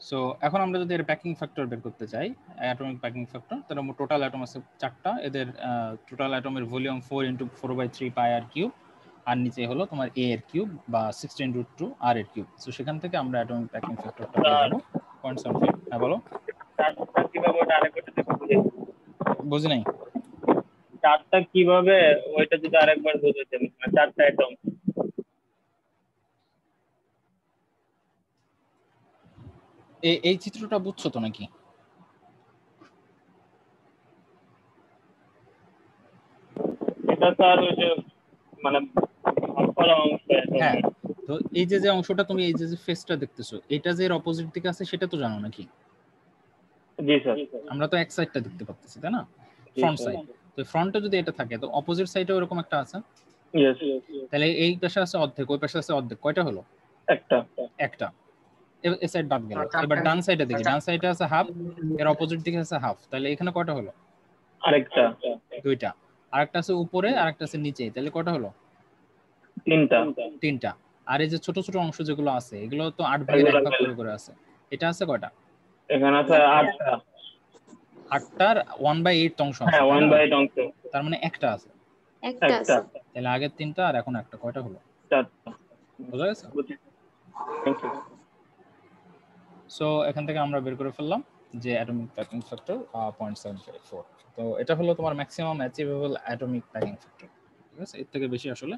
সো এখন আমরা যদি এর প্যাকিং ফ্যাক্টর বের করতে চাই, অ্যাটমিক প্যাকিং ফ্যাক্টর, তাহলে টোটাল অ্যাটম আছে 4টা, এদের টোটাল অ্যাটমের ভলিউম 4 × 4/3 পাই আর কিউব, আর নিচে হলো তোমার a এর কিউব বা 16√2 r এর কিউব। সো সেখান থেকে আমরা অ্যাটমিক প্যাকিং ফ্যাক্টরটা পেয়ে যাব 0.75। হ্যাঁ বলো। কিভাবে ওটা আরেকবার বুঝি নাই। চারটা কিভাবে ওইটা যদি আরেকবার বুঝাতেন, চারটা অ্যাটম। এই চিত্রটা বুঝছো তো নাকি? এটা স্যার ওই যে মানে ভাগ অংশ। হ্যাঁ, তো এই যে অংশটা তুমি এই যে ফেসটা দেখতেছো এটা যে এর অপোজিট দিকে আছে সেটা তো জানো নাকি? জি স্যার। আমরা তো এক সাইডটা দেখতে পাচ্ছি, তাই না? Front side. তো ফ্রন্টে যদি এটা থাকে তো অপোজিট সাইডেও এরকম একটা আছে। ইয়েস। তাহলে এই পাশে আছে অর্ধেক, ওই পাশে আছে অর্ধেক, কয়টা হলো? একটা। এই সাইড বাদ গেল। এবার ডান সাইডে দেখি, ডান সাইডে আছে হাফ, এর অপোজিট দিকে আছে হাফ, তাহলে এখানে কয়টা হলো? আরেকটা। দুইটা। আরেকটা আছে উপরে, আরেকটা আছে নিচে, তাহলে কয়টা হলো? তিনটা। আর এই যে ছোট ছোট অংশ যেগুলো আছে এগুলো তো 8 ভাগের 1 ভাগ করে আছে, এটা আছে কয়টা? এখানে আছে 8টা। 8টার 1/8 অংশ আছে। হ্যাঁ, 1/8 অংশ। তার মানে একটা আছে। একটা আছে। তাহলে আগের 3টা আর এখন একটা, কয়টা হলো? 4টা। বুঝা গেছে? Thank you. সো এখান থেকে আমরা বের করে ফেললাম যে অ্যাটমিক প্যাকিং ফ্যাক্টর 0.754। তো এটা হলো তোমার maximum achievable atomic packing factor. ঠিক আছে, এর থেকে বেশি আসলে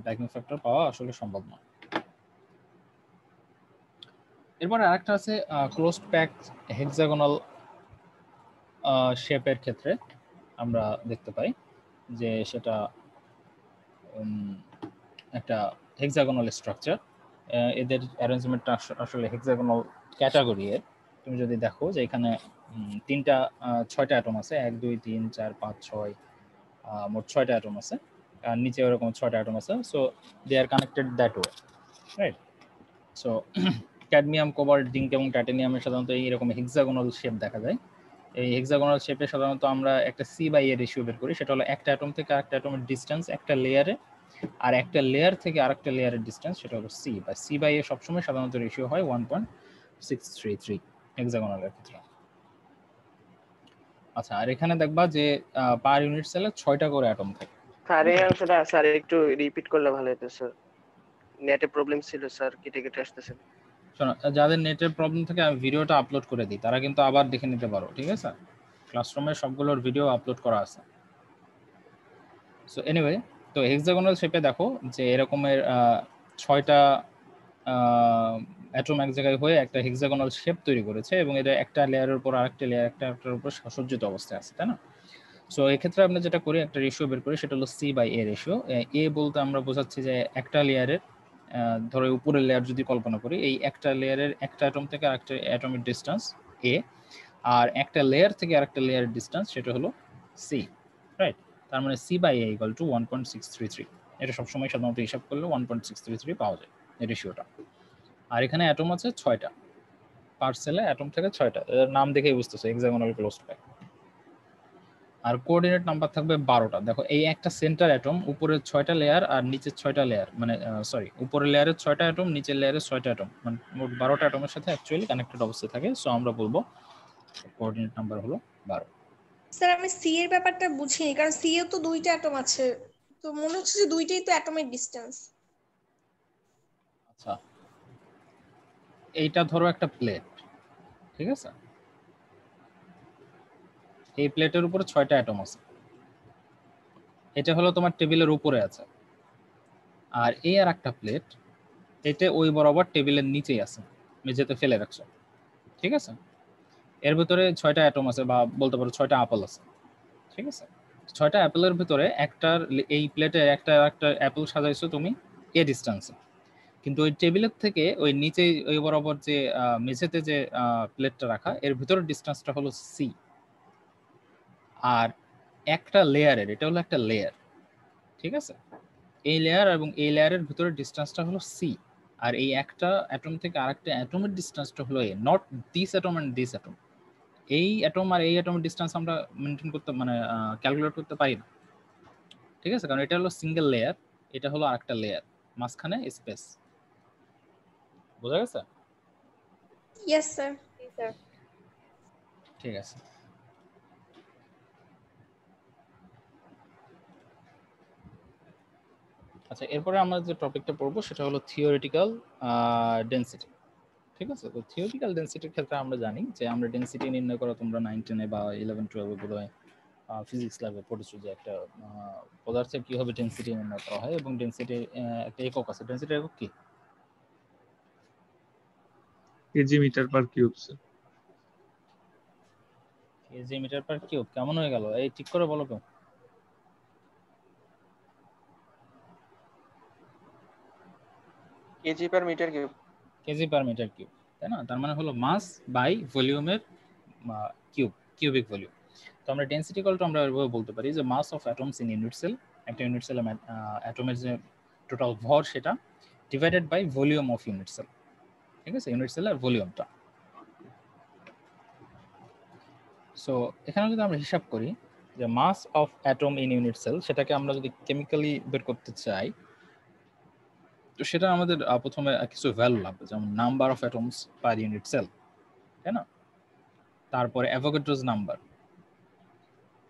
প্যাকিং ফ্যাক্টর পাওয়া আসলে সম্ভব নয়। এরপরে আরেকটা আছে ক্লোজড প্যাক হেক্সাগোনাল শেপের ক্ষেত্রে আমরা দেখতে পাই যে সেটা একটা হেক্সাগোনাল স্ট্রাকচার। এদের অ্যারেঞ্জমেন্টটা আসলে হেক্সাগোনাল ক্যাটাগরি এর। তুমি যদি দেখো যে এখানে 6টা অ্যাটম আছে, 1 2 3 4 5 6, মোট 6টা অ্যাটম আছে, আর নিচে এরকম 6টা অ্যাটম আছে। So they are connected that way, right? So cadmium, cobalt, zinc এবং টাইটানিয়ামের সাধারণত এইরকম হেক্সাগোনাল শেপ দেখা যায়। এই হেক্সাগোনাল শেপে সাধারণত আমরা একটা C/A রেশিও বের করি, সেটা হলো একটা অ্যাটম থেকে আরেকটা অ্যাটমের ডিসটেন্স একটা লেয়ারে, আর একটা লেয়ার থেকে আরেকটা লেয়ারের ডিসটেন্স সেটা হলো C, বা C/A সবসময় সাধারণত রেশিও হয় 1.633 হেক্সাগোনালের ক্ষেত্রে। আচ্ছা, আর এখানে দেখবা যে পার ইউনিট সেলে 6টা করে অ্যাটম থাকে। স্যার এই অংশটা স্যার একটু রিপিট করলে ভালো হতো স্যার, নেটে প্রবলেম ছিল স্যার, কেটে কেটে আসতেছে। শোনো, যাদের নেটের প্রবলেম থাকে আমি ভিডিওটা আপলোড করে দিই, তারা কিন্তু আবার দেখে নিতে পারো, ঠিক আছে? ক্লাসরুমে সবগুলোর ভিডিও আপলোড করা আছে। সো এনিওয়ে, তো হেক্সাগোনাল শেপে দেখো যে এরকমের 6টা অ্যাটম এক জায়গায় হয়ে একটা হেক্সাগোনাল শেপ তৈরি করেছে, এবং এটা একটা লেয়ারের উপর আরেকটা লেয়ার একটার উপর সজ্জিত অবস্থায় আছে, তাই না? সো এক্ষেত্রে আমরা যেটা করি একটা রেশিও বের করি, সেটা হলো C/A রেশিও। এ বলতে আমরা বোঝাচ্ছি যে একটা লেয়ারের ধরো উপরের লেয়ার যদি কল্পনা করি, এই একটা লেয়ারের একটা অ্যাটম থেকে আরেকটা অ্যাটমের ডিসটেন্স a, আর একটা লেয়ার থেকে আরেকটা লেয়ারের ডিসটেন্স সেটা হলো c, রাইট? তার মানে c by a equal to 1.633। এটা সবসময় সাধারণত হিসাব করলে 1.633 পাওয়া যায় এই রেশিওটা। আর এখানে অ্যাটম আছে 6টা, পার সেলে অ্যাটম থেকে 6টা, এর নাম দেখেই বুঝতেছো হেক্সাগোনাল ক্লোজড প্যাক। আর কোঅর্ডিনেট নাম্বার থাকবে 12টা। দেখো এই একটা সেন্টার অ্যাটম, উপরের 6টা লেয়ার আর নিচের 6টা লেয়ার, মানে সরি উপরের লেয়ারের 6টা অ্যাটম, নিচের লেয়ারের 6টা অ্যাটম, মানে মোট 12টা অ্যাটমের সাথে অ্যাকচুয়ালি কানেক্টেড অবস্থায় থাকে। সো আমরা বলবো কোঅর্ডিনেট নাম্বার হলো 12। স্যার আমি সি এর ব্যাপারটা বুঝিনি, কারণ সি এ তো 2টা অ্যাটম আছে, তো মনে হচ্ছে যে 2টাই তো অ্যাটমের ডিসটেন্স। আচ্ছা, এইটা ধরো একটা প্লেট, ঠিক আছে? এই প্লেটের উপরে 6টা অ্যাটম আছে, এটা হলো তোমার টেবিলের উপরে আছে। আর এই আর একটা প্লেট, এটা ওই বরাবর টেবিলের নিচেই আছে, মেঝেতে ফেলে রাখছো, ঠিক আছে? এর ভিতরে 6টা অ্যাটম আছে, বা বলতে পারো 6টা আপেল আছে, ঠিক আছে? 6টা অ্যাপেলের ভিতরে একটার, এই প্লেটে একটা অ্যাপেল সাজাইছো তুমি এ ডিস্টেন্সে, কিন্তু ওই টেবিলের থেকে ওই নিচে ওই বরাবর যে মেঝেতে যে প্লেটটা রাখা, এর ভিতরের ডিস্টেন্সটা হলো সি। আর একটা লেয়ারের, এটা হলো একটা লেয়ার, ঠিক আছে? এই লেয়ার এবং এই লেয়ারের ভিতরের ডিস্টেন্সটা হলো সি। আর এই একটা অ্যাটম থেকে আরেকটা অ্যাটমের ডিস্টেন্সটা হলো এ, not this atom and this atom. এই অ্যাটম আর এই অ্যাটমের ডিস্টেন্স আমরা মেনটেন করতে, মানে ক্যালকুলেট করতে পারি না, ঠিক আছে? কারণ এটা হলো সিঙ্গেল লেয়ার, এটা হলো আরেকটা লেয়ার, মাঝখানে স্পেস। বোঝা গেছে? Yes sir. ঠিক আছে। আচ্ছা, এরপরে আমরা যে টপিকটা পড়বো সেটা হলো থিওরিটিক্যাল ডেনসিটি, ঠিক আছে? তো থিওরিটিক্যাল ডেনসিটির ক্ষেত্রে আমরা জানি যে আমরা ডেনসিটি নির্ণয় করা, তোমরা 9-10 বা 11-12 গুলোয় ফিজিক্স ল্যাবে পড়েছো যে একটা পদার্থের কিভাবে ডেনসিটি নির্ণয় করা হয়, এবং ডেনসিটি একটা একক আছে। ডেনসিটি একক কি? KG metre per cube. KG metre per cube? কেমন হয়ে গেল? এই ঠিক করে বলো তো। KG per metre cube. KG per metre cube, তাই না? তার মানে হলো মাস বাই ভলিউমের কিউব, কিউবিক ভলিউম। তো আমরা ডেনসিটি ইকুয়াল আমরা এভাবে বলতে পারি যে mass of atoms in unit cell, একটা ইউনিট সেলে অ্যাটমের যে টোটাল ভর সেটা divided by volume of unit cell, ঠিক আছে? ইউনিট সেলের ভলিউমটা। সো এখানে যদি আমরা হিসাব করি যে mass of atom in unit cell, সেটাকে আমরা যদি কেমিক্যালি বের করতে চাই, তো সেটা আমাদের প্রথমে কিছু ভ্যালু লাগবে, যেমন number of atoms per unit cell, তাই না? তারপরে অ্যাভোগাড্রোস নাম্বার,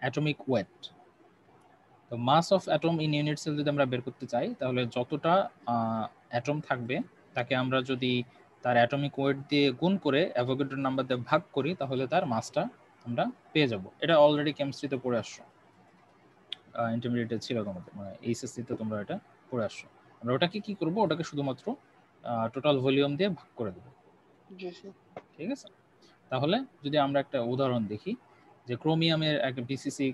অ্যাটমিক ওয়েট। তো mass of atom in unit cell যদি আমরা বের করতে চাই, তাহলে যতটা অ্যাটম থাকবে তাকে আমরা যদি তার অ্যাটমিক ওয়েট দিয়ে গুণ করে অ্যাভোগাড্রো নাম্বার দিয়ে ভাগ করি, তাহলে তার মাসটা আমরা পেয়ে যাব। এটা অলরেডি কেমিস্ট্রিতে পড়ে আসছো, ইন্টারমিডিয়েটে ছিল তোমাদের, মানে এইচএসসিতে তোমরা এটা পড়ে আসছো। আমরা ওটাকে কি করব, ওটাকে শুধুমাত্র টোটাল ভলিউম দিয়ে ভাগ করে দেবো, ঠিক আছে? তাহলে যদি আমরা একটা উদাহরণ দেখি, যে ক্রোমিয়ামের একটা বিসিসি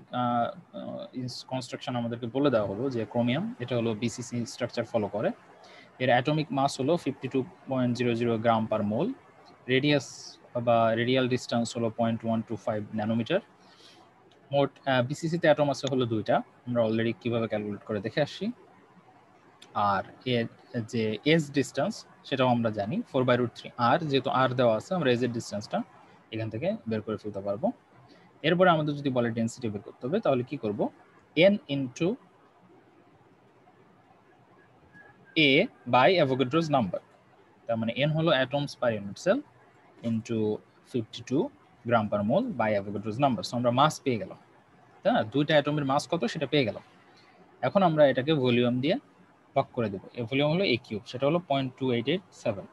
কনস্ট্রাকশন আমাদেরকে বলে দেওয়া হলো যে ক্রোমিয়াম এটা হলো বিসিসি স্ট্রাকচার ফলো করে। এর অ্যাটমিক মাস হলো 52.00 গ্রাম পার মোল, রেডিয়াস বা রেডিয়াল ডিস্টেন্স হলো 0.125 ন্যানোমিটার। মোট বিসিসিতে অ্যাটম আছে হলো 2টা, আমরা অলরেডি কিভাবে ক্যালকুলেট করে দেখে আসছি। আর এর যে এজ ডিস্টেন্স সেটাও আমরা জানি 4/√3 আর, যেহেতু আর দেওয়া আছে আমরা এজ এর ডিস্টেন্সটা এখান থেকে বের করে ফেলতে পারবো। এরপরে আমাদের যদি বলে ডেনসিটি বের করতে হবে, তাহলে কি করব, n into a by Avogadro's number. তার মানে n হলো atoms per unit cell into 52 gram per mole by Avogadro's number. So আমরা মাস পেয়ে গেলাম, তাই না? 2টা অ্যাটমের মাস কত সেটা পেয়ে গেলাম। এখন আমরা এটাকে ভলিউম দিয়ে ভাগ করে দেবো। এই ভলিউম হলো a কিউব, সেটা হলো 0.2887।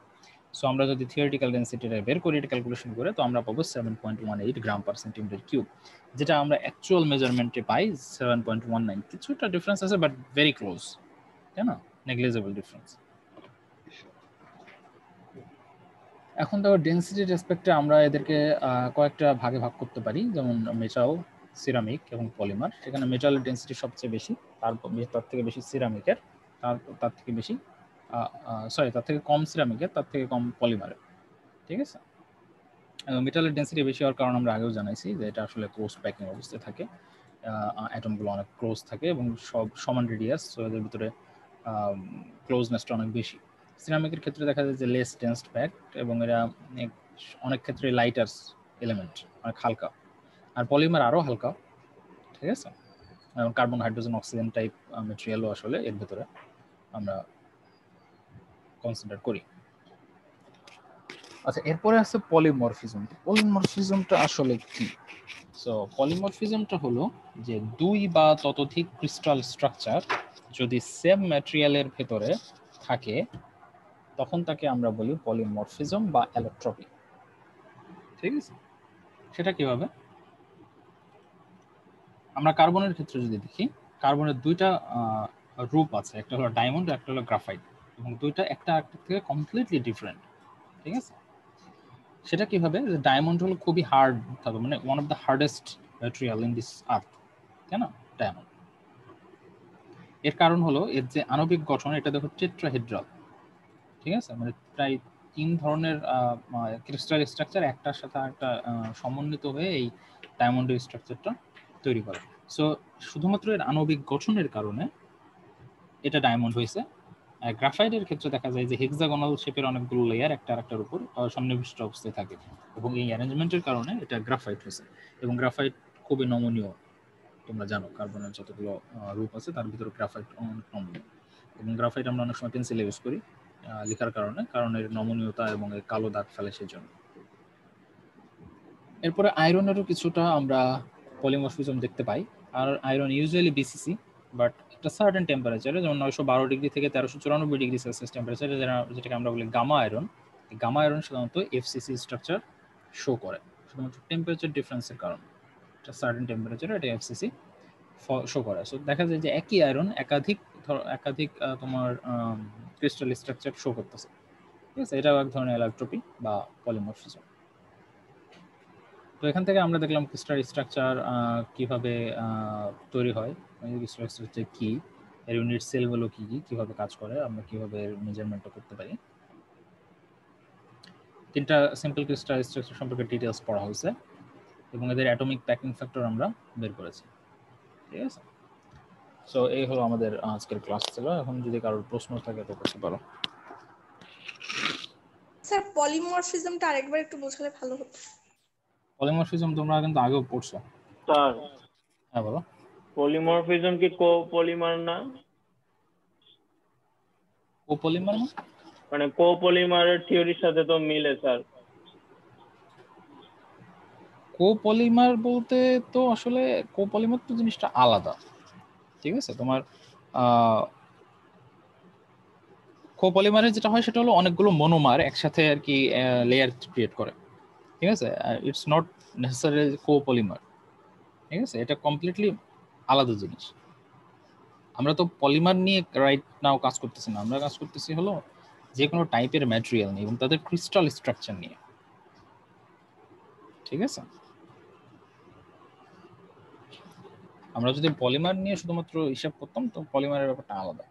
সো আমরা যদি থিওরিটিক্যাল ডেনসিটিটা বের করি এটা ক্যালকুলেশন করে, তো আমরা পাবো 7.18 গ্রাম পার সেন্টিমিটার কিউব, যেটা আমরা অ্যাকচুয়াল মেজারমেন্টে পাই 7.19। কিছুটা ডিফারেন্স আছে বাট ভেরি ক্লোজ, তাই না? Negligible difference. এখন তো ডেনসিটির রেসপেক্টে আমরা এদেরকে কয়েকটা ভাগে ভাগ করতে পারি, যেমন মেটাল, সিরামিক এবং পলিমার। সেখানে মেটালের ডেনসিটি সবচেয়ে বেশি, তার থেকে বেশি সিরামিকের, তার থেকে বেশি সরি তার থেকে কম সিরামিকের, তার থেকে কম পলিমারের। ঠিক আছে, মেটালের ডেন্সিটি বেশি হওয়ার কারণ আমরা আগেও জানাইছি যে এটা আসলে ক্লোজ প্যাকিং অবস্থায় থাকে, অ্যাটমগুলো অনেক ক্লোজ থাকে এবং সব সমান রেডিয়াস, সো এদের ভিতরে ক্লোজনেসটা অনেক বেশি। সিরামিকের ক্ষেত্রে দেখা যায় যে লেস ডেন্সড প্যাকড এবং এরা অনেক ক্ষেত্রে লাইটার এলিমেন্ট, অনেক হালকা। আর পলিমার আরও হালকা। ঠিক আছে, কার্বন, হাইড্রোজেন, অক্সিজেন টাইপ ম্যাটেরিয়ালও আসলে এর ভিতরে আমরা কনসিডার করি। আচ্ছা, এরপরে আছে পলিমরফিজম। পলিমরফিজমটা আসলে কি? সো পলিমরফিজমটা হলো যে দুই বা ততোধিক ক্রিস্টাল স্ট্রাকচার যদি সেম ম্যাটেরিয়ালের ভেতরে থাকে তখন তাকে আমরা বলি পলিমরফিজম বা অ্যালোট্রপি। ঠিক আছে, সেটা কিভাবে? আমরা কার্বনের ক্ষেত্রে যদি দেখি, কার্বনের দুইটা রূপ আছে, একটা হলো ডায়মন্ড, একটা হলো গ্রাফাইট, এবং দুইটা একটা থেকে কমপ্লিটলি ডিফারেন্ট। ঠিক আছে, সেটা কিভাবে? যে ডায়মন্ড হলো খুবই হার্ড থাকে, মানে one of the hardest material in this আর্থ, তাই না? ডায়মন্ড। এর কারণ হলো এর যে আণবিক গঠন, এটা দেখো টেট্রাহেড্রাল। ঠিক আছে, মানে প্রায় 3 ধরনের ক্রিস্টাল স্ট্রাকচার একটার সাথে একটা সমন্বিত হয়ে এই ডায়মন্ডের স্ট্রাকচারটা তৈরি করে। সো শুধুমাত্র এর আণবিক গঠনের কারণে এটা ডায়মন্ড হয়েছে। গ্রাফাইটের ক্ষেত্রে দেখা যায় যে হেক্সাগোনাল শেপের অনেকগুলো লেয়ার একটা আরেকটার উপর সন্নিবিষ্ট অবস্থায় থাকে, এবং এই অ্যারেঞ্জমেন্টের কারণে এটা গ্রাফাইট হয়েছে। এবং গ্রাফাইট খুবই নমনীয়, তোমরা জানো কার্বনের যতগুলো রূপ আছে তার ভিতরে গ্রাফাইট অনেক নমনীয়, এবং গ্রাফাইট আমরা অনেক সময় পেন্সিলে ইউজ করি লেখার কারণে, কারণ এর নমনীয়তা এবং এর কালো দাগ ফেলে সেই জন্য। এরপরে আয়রনেরও কিছুটা আমরা পলিমরফিজম দেখতে পাই। আর আয়রন ইউজুয়ালি বিসিসি, বাট একটা সার্টেন টেম্পারেচারে, যেমন 912 ডিগ্রি থেকে 1394 ডিগ্রি সেলসিয়াস টেম্পারেচারে, যেটাকে আমরা বলি গামা আয়রন, এই গামা আয়রন সাধারণত এফসিসি স্ট্রাকচার শো করে, শুধুমাত্র টেম্পারেচার ডিফারেন্সের কারণে। একটা সার্টেন টেম্পারেচারে এটা এফসিসি শো করে। সো দেখা যায় যে একই আয়রন একাধিক তোমার ক্রিস্টাল স্ট্রাকচার শো করতেছে। ঠিক আছে, এটাও এক ধরনের অ্যালোট্রপি বা পলিমরফিজম। তো এখান থেকে আমরা দেখলাম ক্রিস্টাল স্ট্রাকচার কিভাবে তৈরি হয়, ক্রিস্টাল স্ট্রাকচার কি, এর ইউনিট সেলগুলো কি কি, কিভাবে কাজ করে, আমরা কিভাবে মেজারমেন্টটা করতে পারি। 3টা সিম্পল ক্রিস্টাল স্ট্রাকচার সম্পর্কে ডিটেইলস পড়া হয়েছে এবং এদের অ্যাটমিক প্যাকিং ফ্যাক্টর আমরা বের করেছি। ঠিক আছে, সো এই হলো আমাদের আজকের ক্লাস ছিল। এখন যদি কারোর প্রশ্ন থাকে তো করতে পারো। স্যার পলিমরফিজমটা আরেকবার একটু বোঝালে ভালো হতো। পলিমরফিজম তোমরা কিন্তু আগেও পড়ছো। স্যার হ্যাঁ বলো। পলিমরফিজম কি কোপলিমার না? কোপলিমার মানে কোপলিমারের থিওরির সাথে তো মিলে স্যার। কোপলিমার বলতে তো আসলে কোপলিমার তো জিনিসটা আলাদা। ঠিক আছে, তোমার কোপলিমারে যেটা হয় সেটা হলো অনেকগুলো মনোমার একসাথে আর কি লেয়ার ক্রিয়েট করে। ঠিক আছে, ইটস নট নেসেসারি কোপলিমার। ঠিক আছে, এটা কমপ্লিটলি আলাদা জিনিস। আমরা তো পলিমার নিয়ে রাইট নাও কাজ করতেছি না, আমরা কাজ করতেছি হলো যে কোনো টাইপের ম্যাটেরিয়াল নিয়ে এবং তাদের ক্রিস্টাল স্ট্রাকচার নিয়ে। ঠিক আছে, আমরা যদি পলিমার নিয়ে শুধুমাত্র হিসাব করতাম তো পলিমারের ব্যাপারটা আলাদা।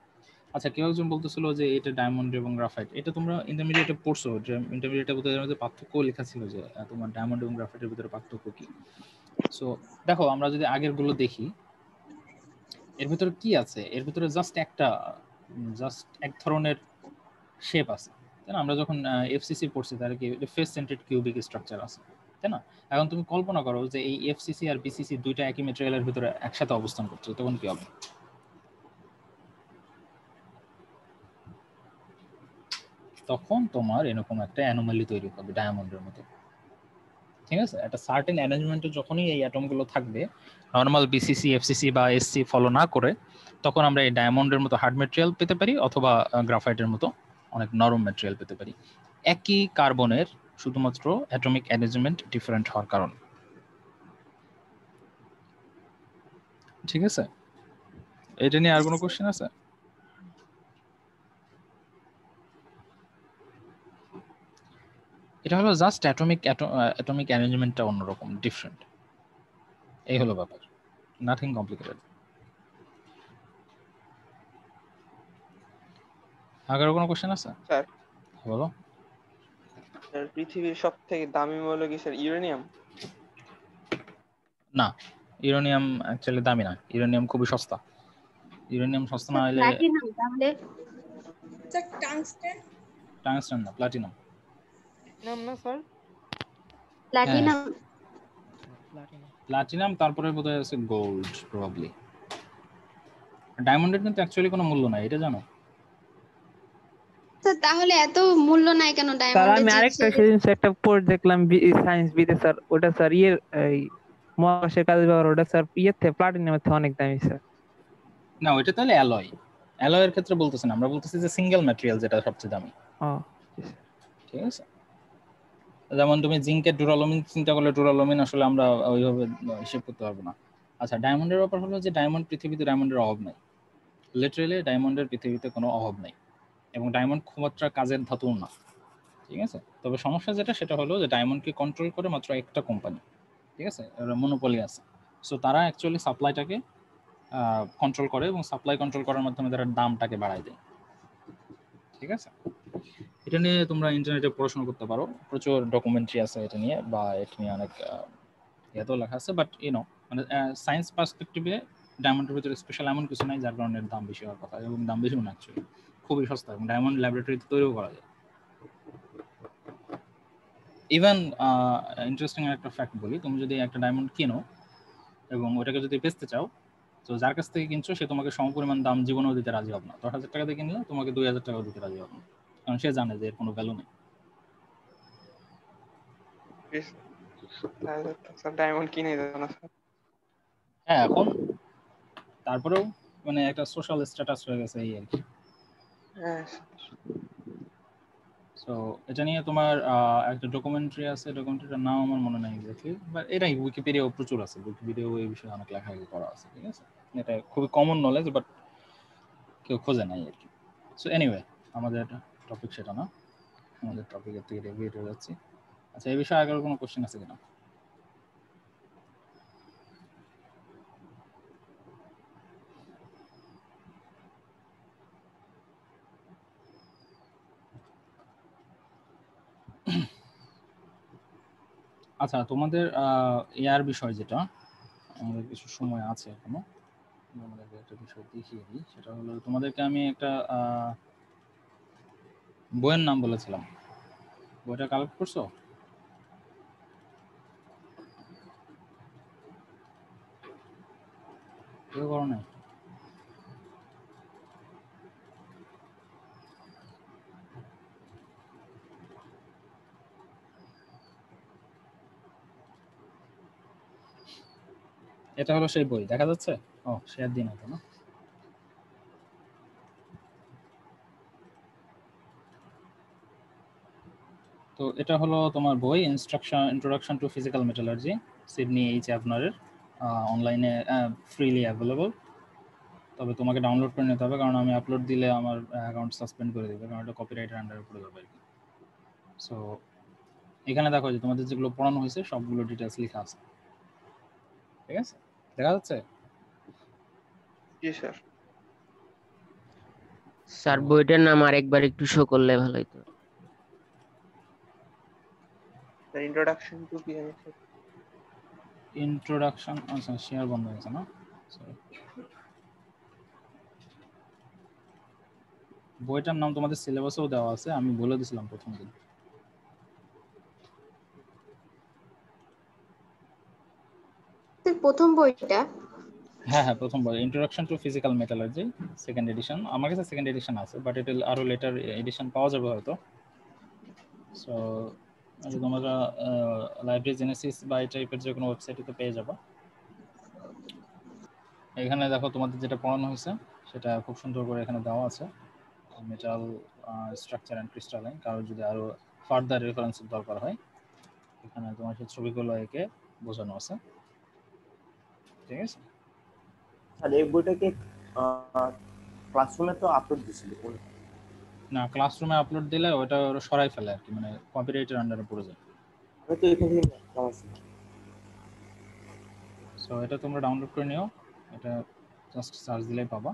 আচ্ছা, কেউ একজন বলতেছিল যে এটা ডায়মন্ড এবং গ্রাফাইট, এটা তোমরা ইন্টারমিডিয়েটে পড়ছো, ইন্টারমিডিয়েটে মধ্যে পার্থক্য লেখা ছিল যে তোমার ডায়মন্ড এবং গ্রাফাইটের ভিতরে পার্থক্য কি। সো দেখো, আমরা যদি আগের গুলো দেখি, এর ভিতরে কি আছে, এর ভিতরে জাস্ট এক ধরনের শেপ আছে, তাই না? আমরা যখন এফসিসি পড়ছি তার কি ফেস সেন্টার্ড কিউবিক স্ট্রাকচার আছে, তাই না? এখন তুমি কল্পনা করো যে এই এফসিসি আর বিসিসি দুইটা একই ম্যাটেরিয়ালের ভিতরে একসাথে অবস্থান করছে, তখন কি হবে? তখন তোমার এরকম একটা অ্যানোমালি তৈরি হবে ডায়মন্ডের মতো। ঠিক আছে, একটা সার্টেন অ্যারেঞ্জমেন্টে যখনই এই অ্যাটমগুলো থাকবে, নর্মাল বিসিসি, এফসিসি বা এসসি ফলো না করে, তখন আমরা এই ডায়মন্ডের মতো হার্ড ম্যাটেরিয়াল পেতে পারি অথবা গ্রাফাইটের মতো অনেক নরম ম্যাটেরিয়াল পেতে পারি, একই কার্বনের, শুধুমাত্র অ্যাটমিক অ্যারেঞ্জমেন্ট ডিফারেন্ট হওয়ার কারণে। ঠিক আছে, এটা নিয়ে আর কোনো কোশ্চেন আছে? এটা হলো জাস্ট অ্যাটমিক অ্যারেঞ্জমেন্টটা অন্যরকম, ডিফারেন্ট, এই হলো ব্যাপার, নাথিং কমপ্লিকেটেড। আগের কোনো কোশ্চেন আছে স্যার বলো। স্যার পৃথিবীর সবথেকে দামি মৌল কি স্যার ইউরেনিয়াম? না, ইউরেনিয়াম অ্যাকচুয়ালি দামি না, ইউরেনিয়াম খুবই সস্তা। ইউরেনিয়াম সস্তা না হলে প্লাটিনাম তাহলে? Sir tungsten? টাংস্টেন না, প্লাটিনাম। না স্যার, প্লাটিনাম। প্লাটিনাম, তারপরে বোধহয় আছে গোল্ড প্রবাবলি। ডায়মন্ডের কিন্তু অ্যাকচুয়ালি কোনো মূল্য নাই, এটা জানো? স্যার তাহলে এত মূল্য নাই কেন স্যার ডায়মন্ডের? আমি যে আরেকটা সেদিন একটা পড়ে দেখলাম সায়েন্স বিতে স্যার, ওটা স্যার এই মহাকাশের কাজে ব্যবহার, ওটা স্যার থেকে প্লাটিনামের থেকে অনেক দামি স্যার। না, ওইটা তাহলে অ্যালয়। অ্যালয়ের ক্ষেত্রে বলতেছি না, আমরা বলতেছি যে সিঙ্গেল ম্যাটেরিয়াল যেটা সবচেয়ে দামি। ঠিক আছে, যেমন তুমি জিঙ্কের ডুরালুমিন চিন্তা করলে ডুরালুমিন আসলে আমরা ওইভাবে হিসেব করতে পারবো না। আচ্ছা, ডায়মন্ডের ব্যাপার হলো যে ডায়মন্ড পৃথিবীতে ডায়মন্ডের অভাব নাই, লিটারেলি ডায়মন্ডের পৃথিবীতে কোনো অভাব নাই, এবং ডায়মন্ড খুব একটা কাজের ধাতু না। ঠিক আছে, তবে সমস্যা যেটা সেটা হলো যে ডায়মন্ডকে কন্ট্রোল করে মাত্র একটা কোম্পানি। ঠিক আছে, মনোপলি আছে। সো তারা অ্যাকচুয়ালি সাপ্লাইটাকে কন্ট্রোল করে, এবং সাপ্লাই কন্ট্রোল করার মাধ্যমে তারা দামটাকে বাড়ায় দেয়। ঠিক আছে, এটা নিয়ে তোমরা ইন্টারনেটে পড়াশোনা করতে পারো, প্রচুর ডকুমেন্টারি আছে এটা নিয়ে, বা এটা নিয়ে অনেক ইয়েতেও লেখা আছে। বাট মানে সায়েন্স পার্সপেক্টিভে ডায়মন্ডের ভিতরে স্পেশাল এমন কিছু নাই যার কারণে দাম বেশি হওয়ার কথা, এবং দাম বেশিও না, অ্যাকচুয়ালি খুবই সস্তা, এবং ডায়মন্ড ল্যাবরেটরিতে তৈরিও করা যায়। ইভেন ইন্টারেস্টিং একটা ফ্যাক্ট বলি, তুমি যদি একটা ডায়মন্ড কিনো এবং ওটাকে যদি বেচতে চাও, তো যার কাছ থেকে কিনছো সে তোমাকে সমপরিমাণ দাম জীবনেও দিতে রাজি হবে না। 10,000 টাকা দিয়ে কিনলে তোমাকে 2,000 টাকাও দিতে রাজি হবে না, কারণ সে জানে যে এর কোনো ভ্যালু নেই। ডায়মন্ড কিনে দেবো না স্যার। হ্যাঁ, এখন তারপরেও মানে একটা সোশ্যাল স্ট্যাটাস হয়ে গেছে এই আর কি। হ্যাঁ, সো এটা নিয়ে তোমার একটা ডকুমেন্টারি আছে, ডকুমেন্টারিটার নাম আমার মনে নাই এক্স্যাক্টলি, বাট এটাই উইকিপিডিয়াও প্রচুর আছে, উইকিপিডিয়াও এই বিষয়ে অনেক লেখালেখি করা আছে। ঠিক আছে, এটা খুবই কমন নলেজ, বাট কেউ খোঁজে নাই আর কি। সো এনিওয়ে, আমাদের টপিক সেটা না, আমাদের টপিকের থেকে ডেভিয়েট হয়ে যাচ্ছি। আচ্ছা, এই বিষয়ে আগের কোনো কোশ্চেন আছে কিনা? আচ্ছা, তোমাদের এয়ার বিষয় যেটা, আমাদের কিছু সময় আছে এখনো, আমাদেরকে একটা বিষয় দেখিয়ে দিই। সেটা হলো তোমাদেরকে আমি একটা বইয়ের নাম বলেছিলাম, বইটা কালেক্ট করছো? কেউ করো নাই? এটা হলো সেই বই, দেখা যাচ্ছে? ও, শেয়ার দিন এটা না। তো এটা হলো তোমার বই, introduction to physical metallurgy, Sydney H অ্যাভনারের, অনলাইনে ফ্রিলি অ্যাভেলেবল। তবে তোমাকে ডাউনলোড করে নিতে হবে, কারণ আমি আপলোড দিলে আমার অ্যাকাউন্ট সাসপেন্ড করে দেবে, কারণ এটা কপিরাইটের আন্ডারে পড়ে যাবে আর কি। সো এখানে দেখো যে তোমাদের যেগুলো পড়ানো হয়েছে সবগুলো ডিটেলস লেখা আছে। ঠিক আছে, দেখা যাচ্ছে? জি স্যার। স্যার বইটার নাম আরেকবার একটু শো করলে ভালো হতো। ইন্ট্রোডাকশন টু কি জানি স্যার? ইন্ট্রোডাকশন, আচ্ছা শেয়ার বন্ধ হয়েছে না, সরি। বইটার নাম তোমাদের সিলেবাসেও দেওয়া আছে, আমি বলে দিয়েছিলাম প্রথম দিন। প্রথম বইটা? হ্যাঁ হ্যাঁ, প্রথম বই, introduction to physical metallurgy, second addition. আমার কাছে সেকেন্ড এডিশন আছে, বাট এটা আরো লেটার এডিশন পাওয়া যাবে হয়তো। সো তোমরা লাইব্রেরি জেনেসিস বা এই টাইপের যে কোনো ওয়েবসাইটে পেয়ে যাবে। এখানে দেখো তোমাদের যেটা পড়ানো হয়েছে সেটা খুব সুন্দর করে এখানে দেওয়া আছে, মেটাল স্ট্রাকচার অ্যান্ড ক্রিস্টালাইন। কারো যদি আরো ফার্দার রেফারেন্সের দরকার হয়, এখানে তোমার সেই ছবিগুলো এঁকে বোঝানো আছে। ঠিক আছে, স্যার এই বইটাকে ক্লাসরুমে তো আপলোড দিছিল না, ক্লাসরুমে আপলোড দিলে ওটা ওরা সরাই ফেলে আর কি, মানে কপিরাইটের আন্ডারে পড়ে যায়। আমি তো এখান থেকে সো এটা তোমরা ডাউনলোড করে নিও, এটা জাস্ট সার্চ দিলেই পাবা।